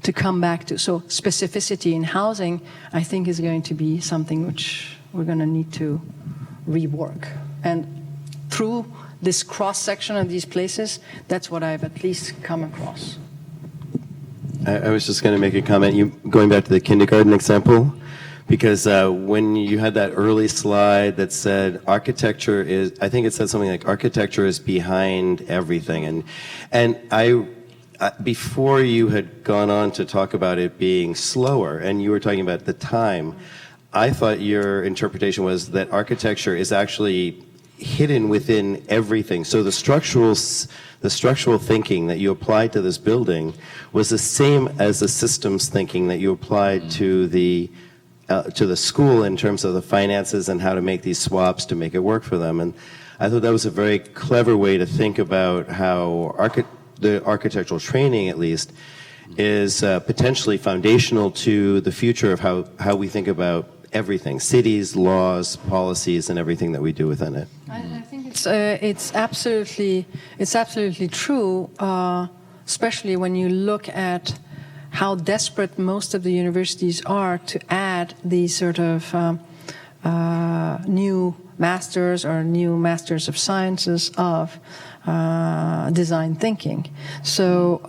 to come back to. So specificity in housing, I think, is going to be something which we're going to need to rework. And through this cross-section of these places, that's what I've at least come across. I was just going to make a comment, going back to the kindergarten example, because when you had that early slide that said architecture is, I think it said something like architecture is behind everything. And before you had gone on to talk about it being slower, and you were talking about the time, I thought your interpretation was that architecture is actually hidden within everything. So the structural thinking that you applied to this building was the same as the systems thinking that you applied to the school in terms of the finances and how to make these swaps to make it work for them. And I thought that was a very clever way to think about how the architectural training, at least, is potentially foundational to the future of how we think about everything, cities, laws, policies, and everything that we do within it. I think it's absolutely true, especially when you look at how desperate most of the universities are to add these sort of new masters or new masters of sciences of design thinking. So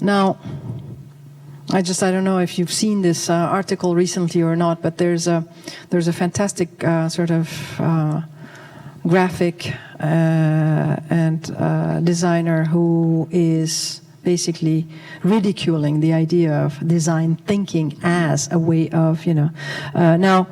now, I don't know if you've seen this article recently or not, but there's a fantastic sort of graphic and designer who is basically ridiculing the idea of design thinking as a way of, now.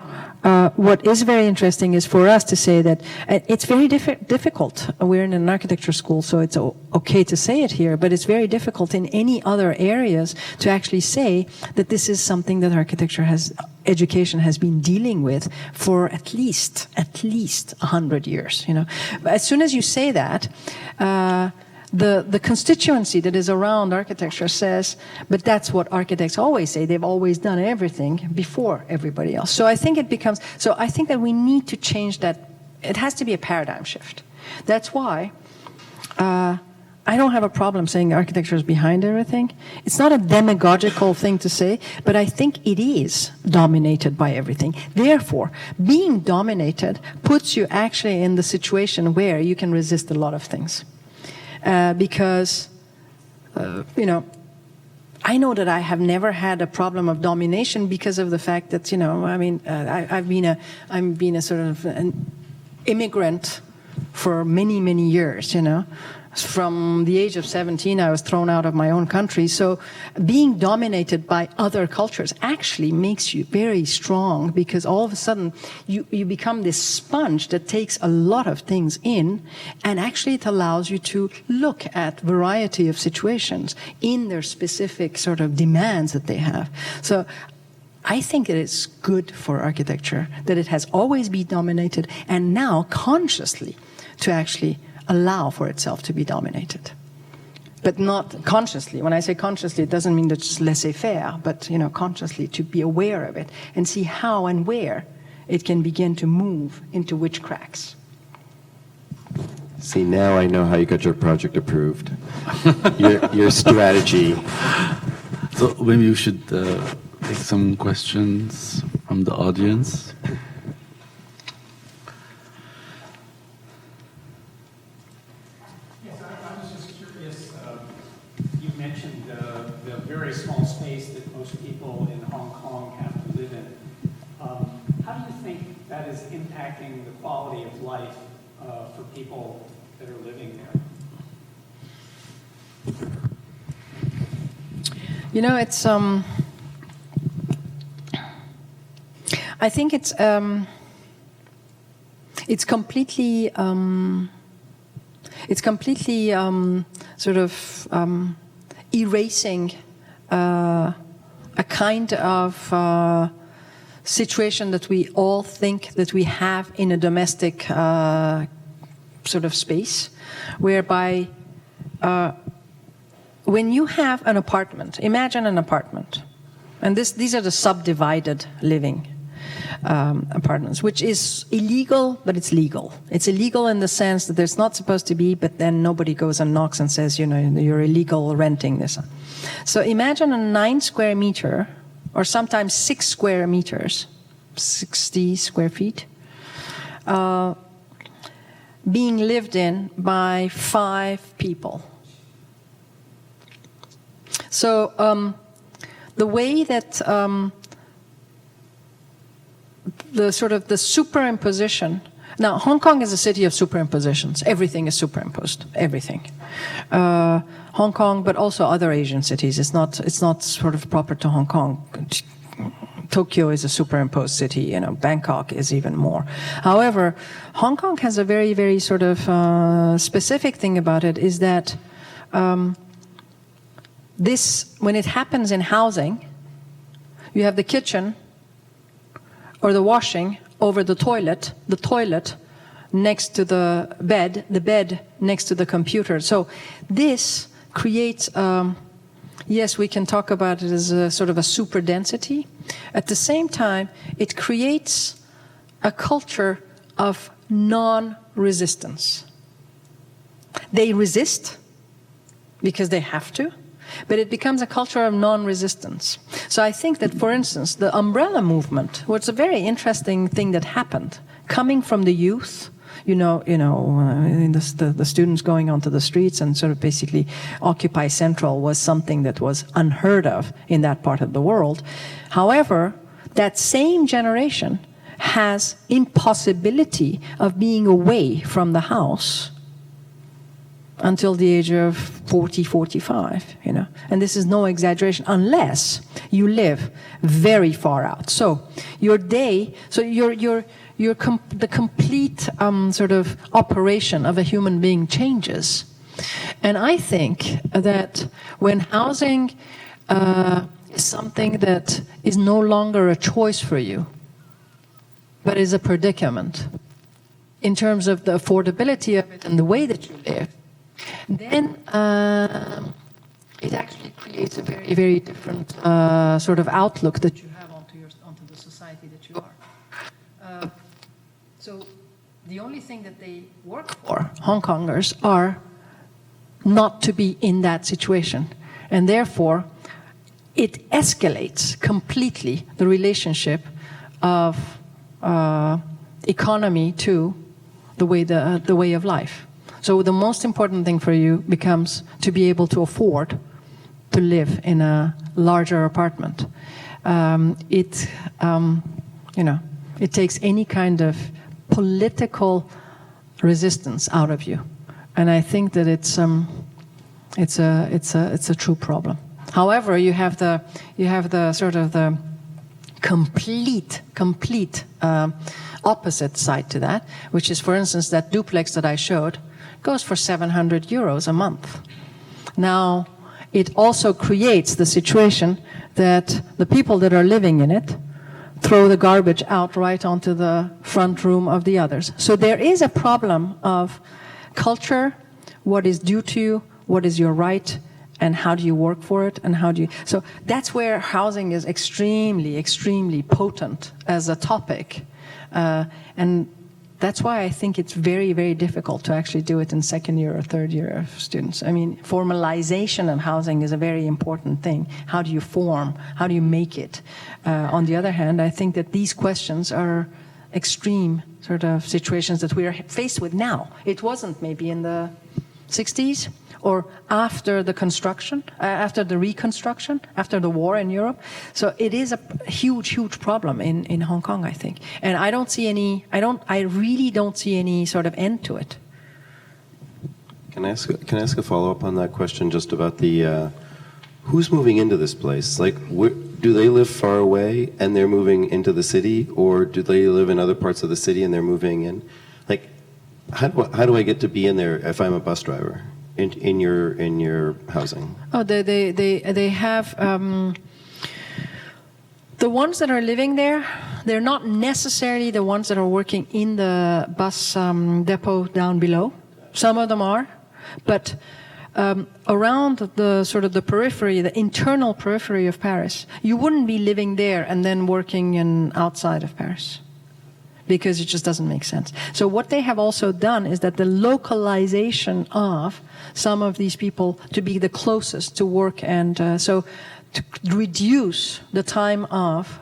What is very interesting is for us to say that it's very difficult. We're in an architecture school, so it's okay to say it here, but it's very difficult in any other areas to actually say that this is something that education has been dealing with for at least 100 years. But as soon as you say that, the constituency that is around architecture says, but that's what architects always say. They've always done everything before everybody else. So I think I think that we need to change that. It has to be a paradigm shift. That's why I don't have a problem saying architecture is behind everything. It's not a demagogical thing to say, but I think it is dominated by everything. Therefore, being dominated puts you actually in the situation where you can resist a lot of things. Because, I know that I have never had a problem of domination because of the fact that, I've been a sort of an immigrant for many, many years, From the age of 17, I was thrown out of my own country. So being dominated by other cultures actually makes you very strong, because all of a sudden you become this sponge that takes a lot of things in, and actually it allows you to look at variety of situations in their specific sort of demands that they have. So I think it is good for architecture that it has always been dominated, and now consciously to actually allow for itself to be dominated. But not consciously. When I say consciously, it doesn't mean that it's laissez-faire, but consciously to be aware of it and see how and where it can begin to move into which cracks. See, now I know how you got your project approved. your strategy. So maybe you should take some questions from the audience. mentioned the very small space that most people in Hong Kong have to live in. How do you think that is impacting the quality of life for people that are living there? You know, I think it's completely sort of erasing a kind of situation that we all think that we have in a domestic sort of space, whereby when you have an apartment, imagine an apartment, and these are the subdivided living apartments, which is illegal, but it's legal. It's illegal in the sense that there's not supposed to be, but then nobody goes and knocks and says, you know, you're illegal renting this. So imagine a 9 square meter, or sometimes 6 square meters, 60 square feet, being lived in by 5 people. So the way that the sort of the superimposition. Now, Hong Kong is a city of superimpositions. Everything is superimposed. Everything. Hong Kong, but also other Asian cities. It's not sort of proper to Hong Kong. Tokyo is a superimposed city. You know, Bangkok is even more. However, Hong Kong has a very, very sort of specific thing about it. Is that this, when it happens in housing, you have the kitchen or the washing over the toilet next to the bed next to the computer. So this creates, yes, we can talk about it as a sort of a super density. At the same time, it creates a culture of non-resistance. They resist because they have to, but it becomes a culture of non-resistance. So I think that, for instance, the umbrella movement was a very interesting thing that happened, coming from the youth. The students going onto the streets and sort of basically Occupy Central was something that was unheard of in that part of the world. However, that same generation has impossibility of being away from the house until the age of 40, 45, you know. And this is no exaggeration, unless you live very far out. So your day, so the complete sort of operation of a human being changes. And I think that when housing is something that is no longer a choice for you, but is a predicament in terms of the affordability of it and the way that you live, then it actually creates a very, very different sort of outlook that you have onto the society that you are. So the only thing that they work for, Hong Kongers, are not to be in that situation. And therefore, it escalates completely the relationship of economy to the way of life. So the most important thing for you becomes to be able to afford to live in a larger apartment. It takes any kind of political resistance out of you, and I think that it's a true problem. However, you have the sort of the complete opposite side to that, which is, for instance, that duplex that I showed goes for 700 euros a month. Now, it also creates the situation that the people that are living in it throw the garbage out right onto the front room of the others. So there is a problem of culture, what is due to you, what is your right, and how do you work for it, and how do you... So that's where housing is extremely, extremely potent as a topic. And that's why I think it's very, very difficult to actually do it in second year or third year of students. I mean, formalization of housing is a very important thing. How do you form? How do you make it? On the other hand, I think that these questions are extreme sort of situations that we are faced with now. It wasn't maybe in the 60s, or after the construction, after the reconstruction, after the war in Europe. So it is a huge, huge problem in Hong Kong, I think. And I don't see any, I really don't see any sort of end to it. Can I ask a follow-up on that question just about the, who's moving into this place? Like, do they live far away and they're moving into the city, or do they live in other parts of the city and they're moving in? Like, how do I get to be in there if I'm a bus driver in your housing? Oh, they have the ones that are living there. They're not necessarily the ones that are working in the bus depot down below. Some of them are, but around the sort of the periphery, the internal periphery of Paris, you wouldn't be living there and then working outside of Paris, because it just doesn't make sense. So what they have also done is that the localization of some of these people to be the closest to work, and so to reduce the time of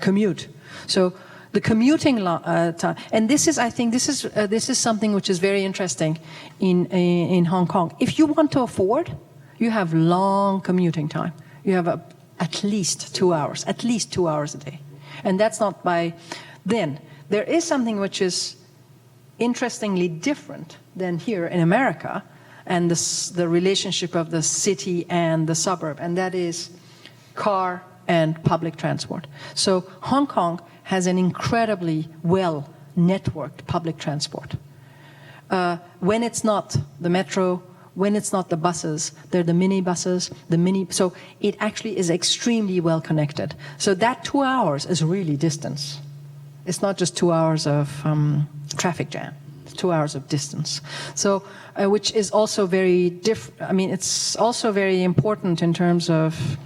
commute. So the commuting time, and this is, I think, this is something which is very interesting in Hong Kong. If you want to afford, you have long commuting time. You have at least 2 hours a day. And that's not by then. There is something which is interestingly different than here in America, and the relationship of the city and the suburb, and that is car and public transport. So Hong Kong has an incredibly well-networked public transport. When it's not the metro, when it's not the buses, they're the minibuses, so it actually is extremely well connected. So that 2 hours is really distance. It's not just 2 hours of traffic jam. It's 2 hours of distance. So, which is also very different. I mean, it's also very important in terms of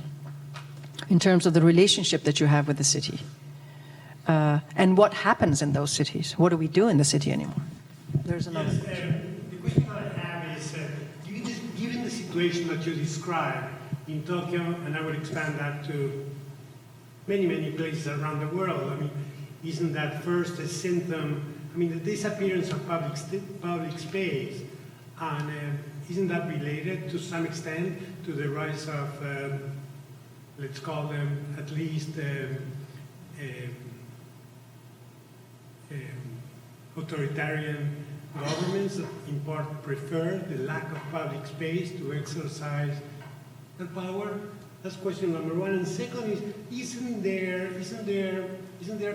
the relationship that you have with the city. And what happens in those cities? What do we do in the city anymore? There's another question. The question I have is, given the situation that you described in Tokyo, and I would expand that to many, many places around the world, I mean, isn't that first a symptom, I mean, the disappearance of public space, and isn't that related to some extent to the rise of, let's call them at least, authoritarian governments that in part prefer the lack of public space to exercise their power? That's question number one. And second is, isn't there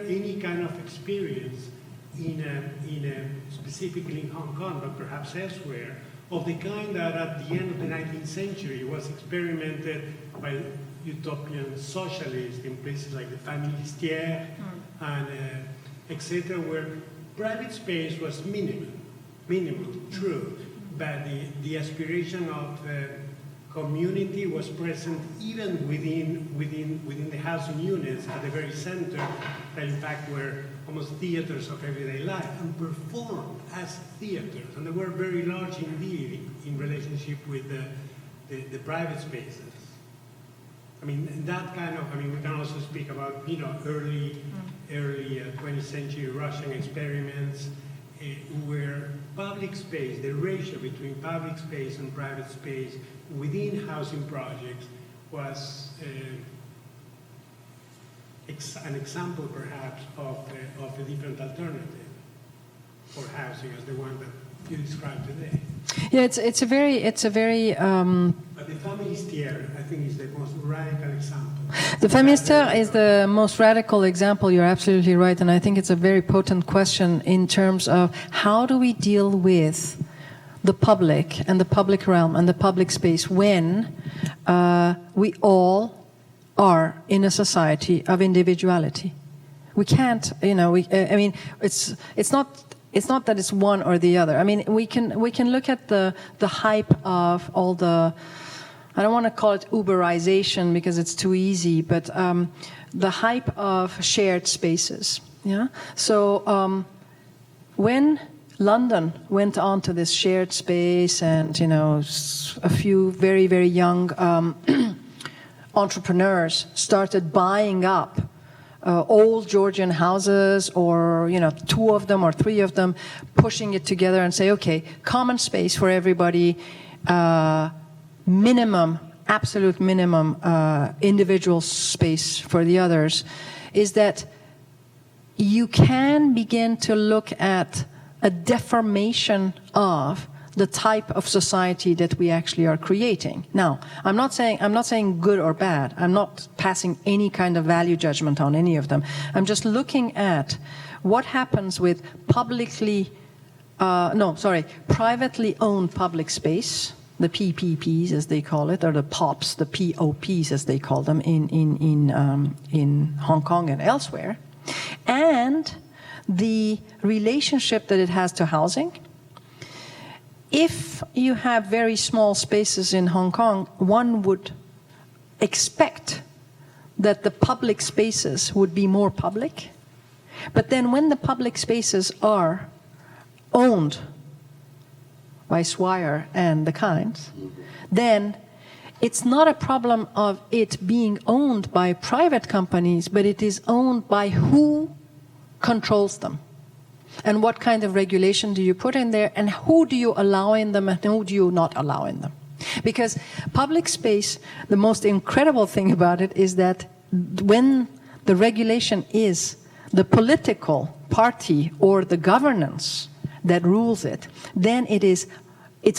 any kind of experience specifically in Hong Kong, but perhaps elsewhere, of the kind that at the end of the 19th century was experimented by utopian socialists in places like the famille Listière and etc., where private space was minimal, true, but the aspiration of community was present even within the housing units at the very center, that in fact were almost theaters of everyday life and performed as theaters, and they were very large indeed in relationship with the private spaces. I mean, that kind of, I mean, we can also speak about, early 20th century Russian experiments where public space, the ratio between public space and private space within housing projects was an example perhaps of a different alternative for housing as the one that you described today. Yeah, it's a very. But the famille Listière, I think, is the most radical example. The famille Listière is the most radical example. You're absolutely right, and I think it's a very potent question in terms of how do we deal with the public and the public realm and the public space when we all are in a society of individuality. We can't, I mean, it's not that it's one or the other. I mean, we can look at the hype of all the, I don't want to call it Uberization because it's too easy, but the hype of shared spaces. Yeah. So when London went on to this shared space, and a few very, very young entrepreneurs started buying up old Georgian houses, or 2 of them or 3 of them, pushing it together and say, okay, common space for everybody, minimum, absolute minimum individual space for the others, is that you can begin to look at a deformation of the type of society that we actually are creating. Now, I'm not saying good or bad. I'm not passing any kind of value judgment on any of them. I'm just looking at what happens with privately owned public space, the PPPs as they call it, or the POPs, the POPs as they call them in Hong Kong and elsewhere, and the relationship that it has to housing. If you have very small spaces in Hong Kong, one would expect that the public spaces would be more public. But then when the public spaces are owned by Swire and the kinds, then it's not a problem of it being owned by private companies, but it is owned by who controls them. And what kind of regulation do you put in there, and who do you allow in them and who do you not allow in them? Because public space, the most incredible thing about it is that when the regulation is the political party or the governance that rules it, then its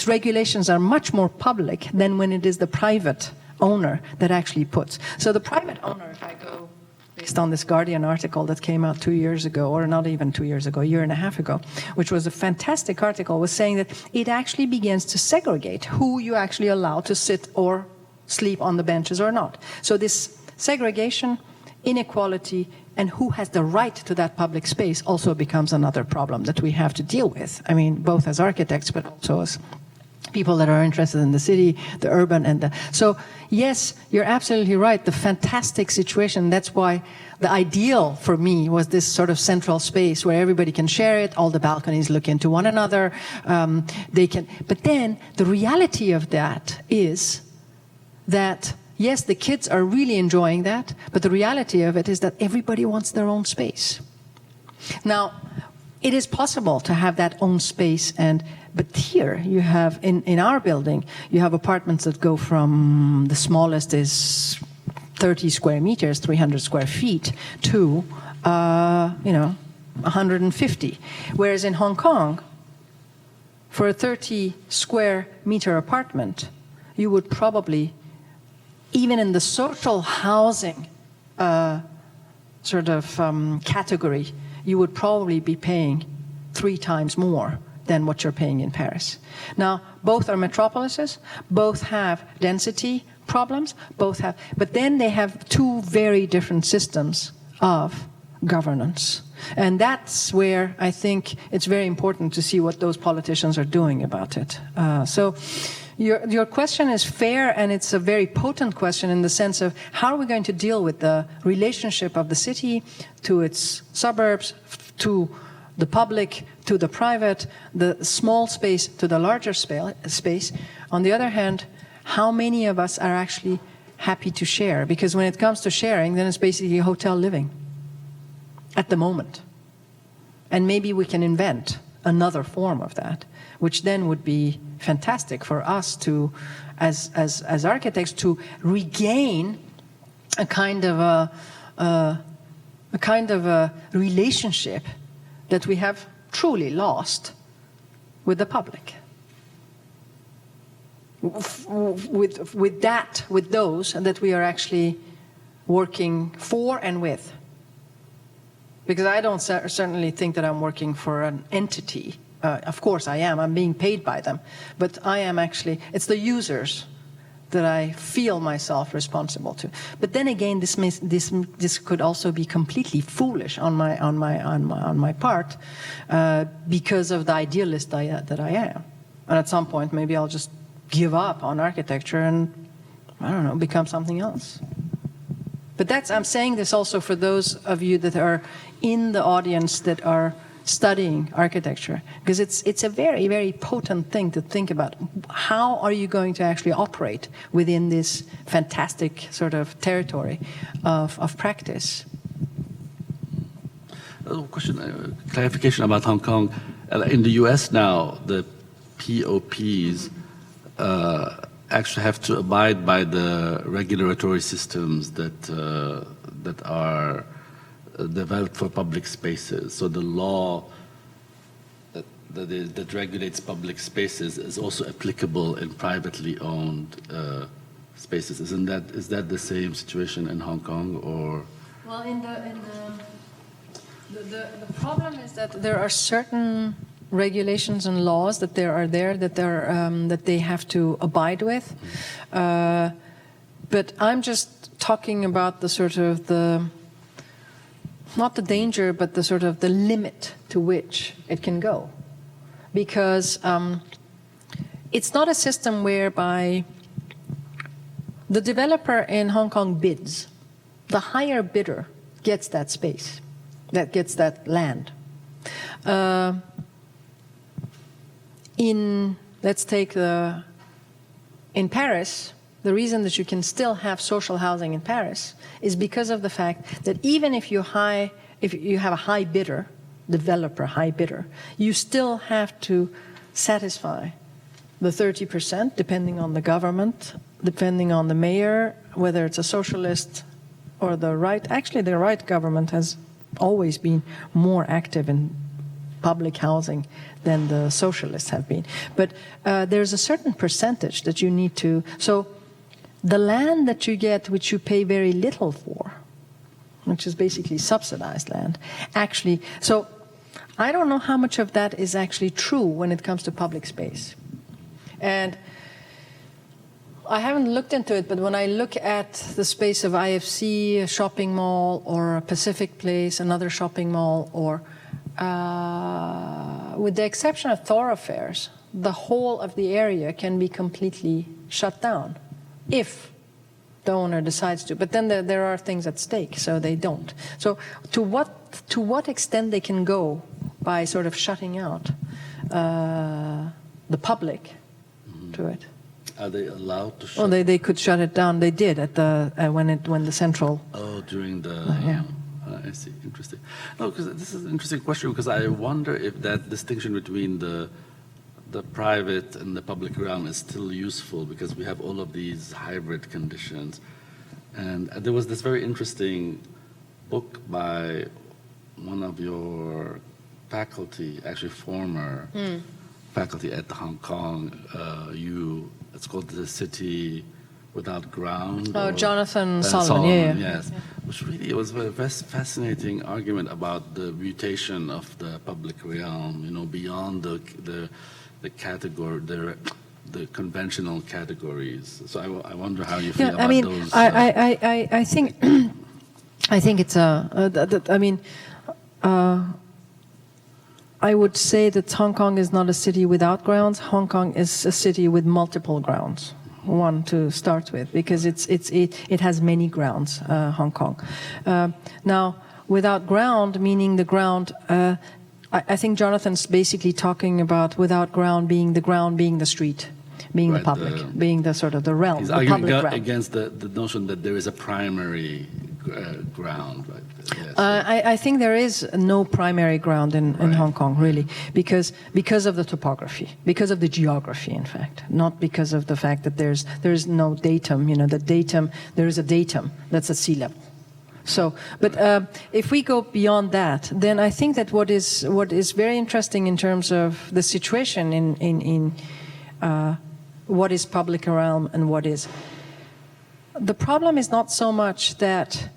regulations are much more public than when it is the private owner that actually puts. So the private owner, if I go based on this Guardian article that came out 2 years ago, or not even 2 years ago, a year and a half ago, which was a fantastic article, was saying that it actually begins to segregate who you actually allow to sit or sleep on the benches or not. So this segregation, inequality, and who has the right to that public space also becomes another problem that we have to deal with. I mean, both as architects, but also as people that are interested in the city, the urban, and the... So, yes, you're absolutely right. The fantastic situation, that's why the ideal for me was this sort of central space where everybody can share it, all the balconies look into one another, they can... But then, the reality of that is that, yes, the kids are really enjoying that, but the reality of it is that everybody wants their own space. Now, it is possible to have that own space, but here you have, in our building, you have apartments that go from, the smallest is 30 square meters, 300 square feet, to, 150. Whereas in Hong Kong, for a 30 square meter apartment, you would probably, even in the social housing category, you would probably be paying 3 times more than what you're paying in Paris. Now, both are metropolises, both have density problems, but then they have 2 very different systems of governance. And that's where I think it's very important to see what those politicians are doing about it. So your question is fair, and it's a very potent question in the sense of how are we going to deal with the relationship of the city to its suburbs, to the public, to the private, the small space to the larger space. On the other hand, how many of us are actually happy to share? Because when it comes to sharing, then it's basically hotel living at the moment. And maybe we can invent another form of that, which then would be fantastic for us to, as architects, to regain a kind of a relationship that we have truly lost with the public. With those that we are actually working for and with. Because I don't certainly think that I'm working for an entity. Of course I am, I'm being paid by them. But I am actually, it's the users that I feel myself responsible to. But then again, this could also be completely foolish on my part because of the idealist that I am. And at some point, maybe I'll just give up on architecture and, I don't know, become something else. But I'm saying this also for those of you that are in the audience that are studying architecture, because it's a very, very potent thing to think about. How are you going to actually operate within this fantastic sort of territory of practice? Question, clarification about Hong Kong. In the U.S. now, the POPs actually have to abide by the regulatory systems that are developed for public spaces. So the law that regulates public spaces is also applicable in privately owned spaces. Is that the same situation in Hong Kong, or? Well, the problem is that there are certain regulations and laws that that they have to abide with, but I'm just talking about the sort of not the danger, but the sort of the limit to which it can go, because it's not a system whereby the developer in Hong Kong bids. The higher bidder gets that space, that gets that land. Let's take in Paris, the reason that you can still have social housing in Paris is because of the fact that even if you have a high bidder, developer, high bidder, you still have to satisfy the 30%, depending on the government, depending on the mayor, whether it's a socialist or the right. Actually, the right government has always been more active in public housing than the socialists have been. But there's a certain percentage that you need to. So the land that you get, which you pay very little for, which is basically subsidized land, actually. So I don't know how much of that is actually true when it comes to public space. And I haven't looked into it, but when I look at the space of IFC, a shopping mall, or a Pacific Place, another shopping mall, or with the exception of thoroughfares, the whole of the area can be completely shut down if the owner decides to. But then there are things at stake, so they don't. So to what extent they can go by sort of shutting out the public to it? Are they allowed to shut? Well, they could shut it down. They did at the when the central. Oh, during the. Yeah. I see. Interesting. No, because this is an interesting question, because I wonder if that distinction between the private and the public realm is still useful, because we have all of these hybrid conditions. And there was this very interesting book by one of your faculty, actually former faculty at Hong Kong. It's called The City Without Ground. Oh, Jonathan Solomon, yeah. yes. Which really was a very fascinating argument about the mutation of the public realm, beyond the category, the conventional categories. So I wonder how you feel about those. I think I think it's I would say that Hong Kong is not a city without grounds. Hong Kong is a city with multiple grounds. One to start with, because it has many grounds. Hong Kong. Now, without ground, meaning the ground. I think Jonathan's basically talking about without ground being the street, being the public, being the sort of the realm. He's the arguing public realm. against the notion that there is a primary ground, right? Yes. I think there is no primary ground in Hong Kong, really, because of the topography, because of the geography, in fact, not because of the fact that there's no datum. There is a datum that's at sea level. So, but if we go beyond that, then I think that what is very interesting in terms of the situation in what is public realm and what is. The problem is not so much that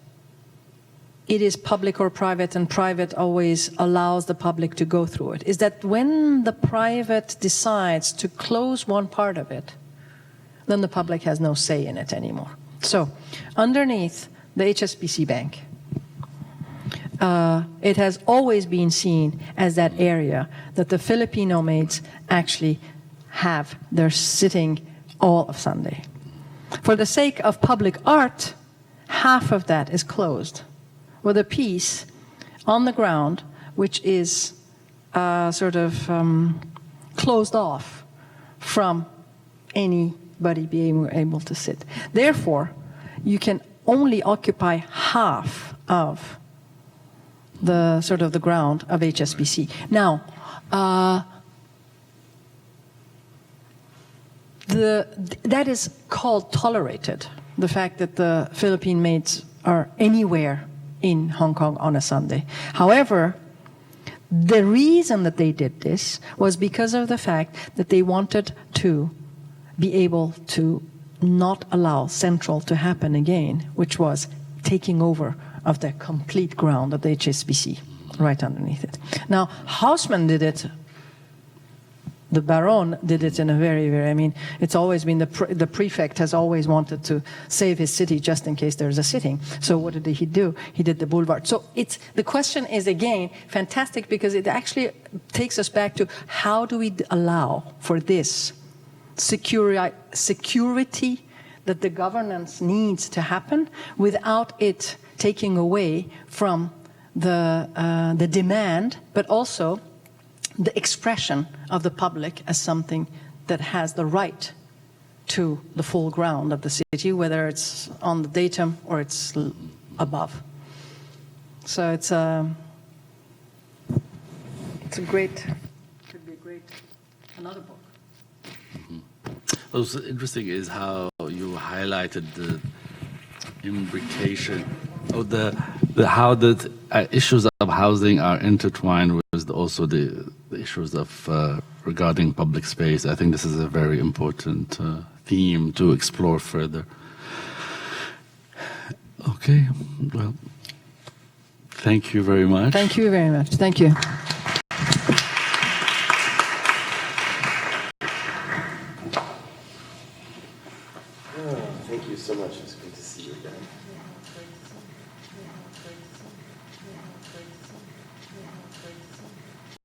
it is public or private, and private always allows the public to go through it. Is that when the private decides to close one part of it, then the public has no say in it anymore. So, underneath the HSBC Bank, it has always been seen as that area that the Filipino maids actually have. They're sitting all of Sunday. For the sake of public art, half of that is closed, with a piece on the ground which is sort of closed off from anybody being able to sit. Therefore, you can only occupy half of the sort of the ground of HSBC. Now, that is called tolerated, the fact that the Philippine maids are anywhere in Hong Kong on a Sunday. However, the reason that they did this was because of the fact that they wanted to be able to not allow Central to happen again, which was taking over of the complete ground of the HSBC right underneath it. Now, Haussmann did it. The Baron did it in a very, I mean, it's always been the prefect has always wanted to save his city just in case there's a sitting. So what did he do? He did the boulevard. So the question is, again, fantastic because it actually takes us back to how do we allow for this security that the governance needs to happen without it taking away from the demand, but also the expression of the public as something that has the right to the full ground of the city, whether it's on the datum or it's above. So it's a great, could be a great, another book. What's interesting is how you highlighted the imbrication of how the issues of housing are intertwined with also the issues of regarding public space. I think this is a very important theme to explore further. Okay, well, thank you very much. Thank you very much. Thank you. Thank you so much. It's good to see you again.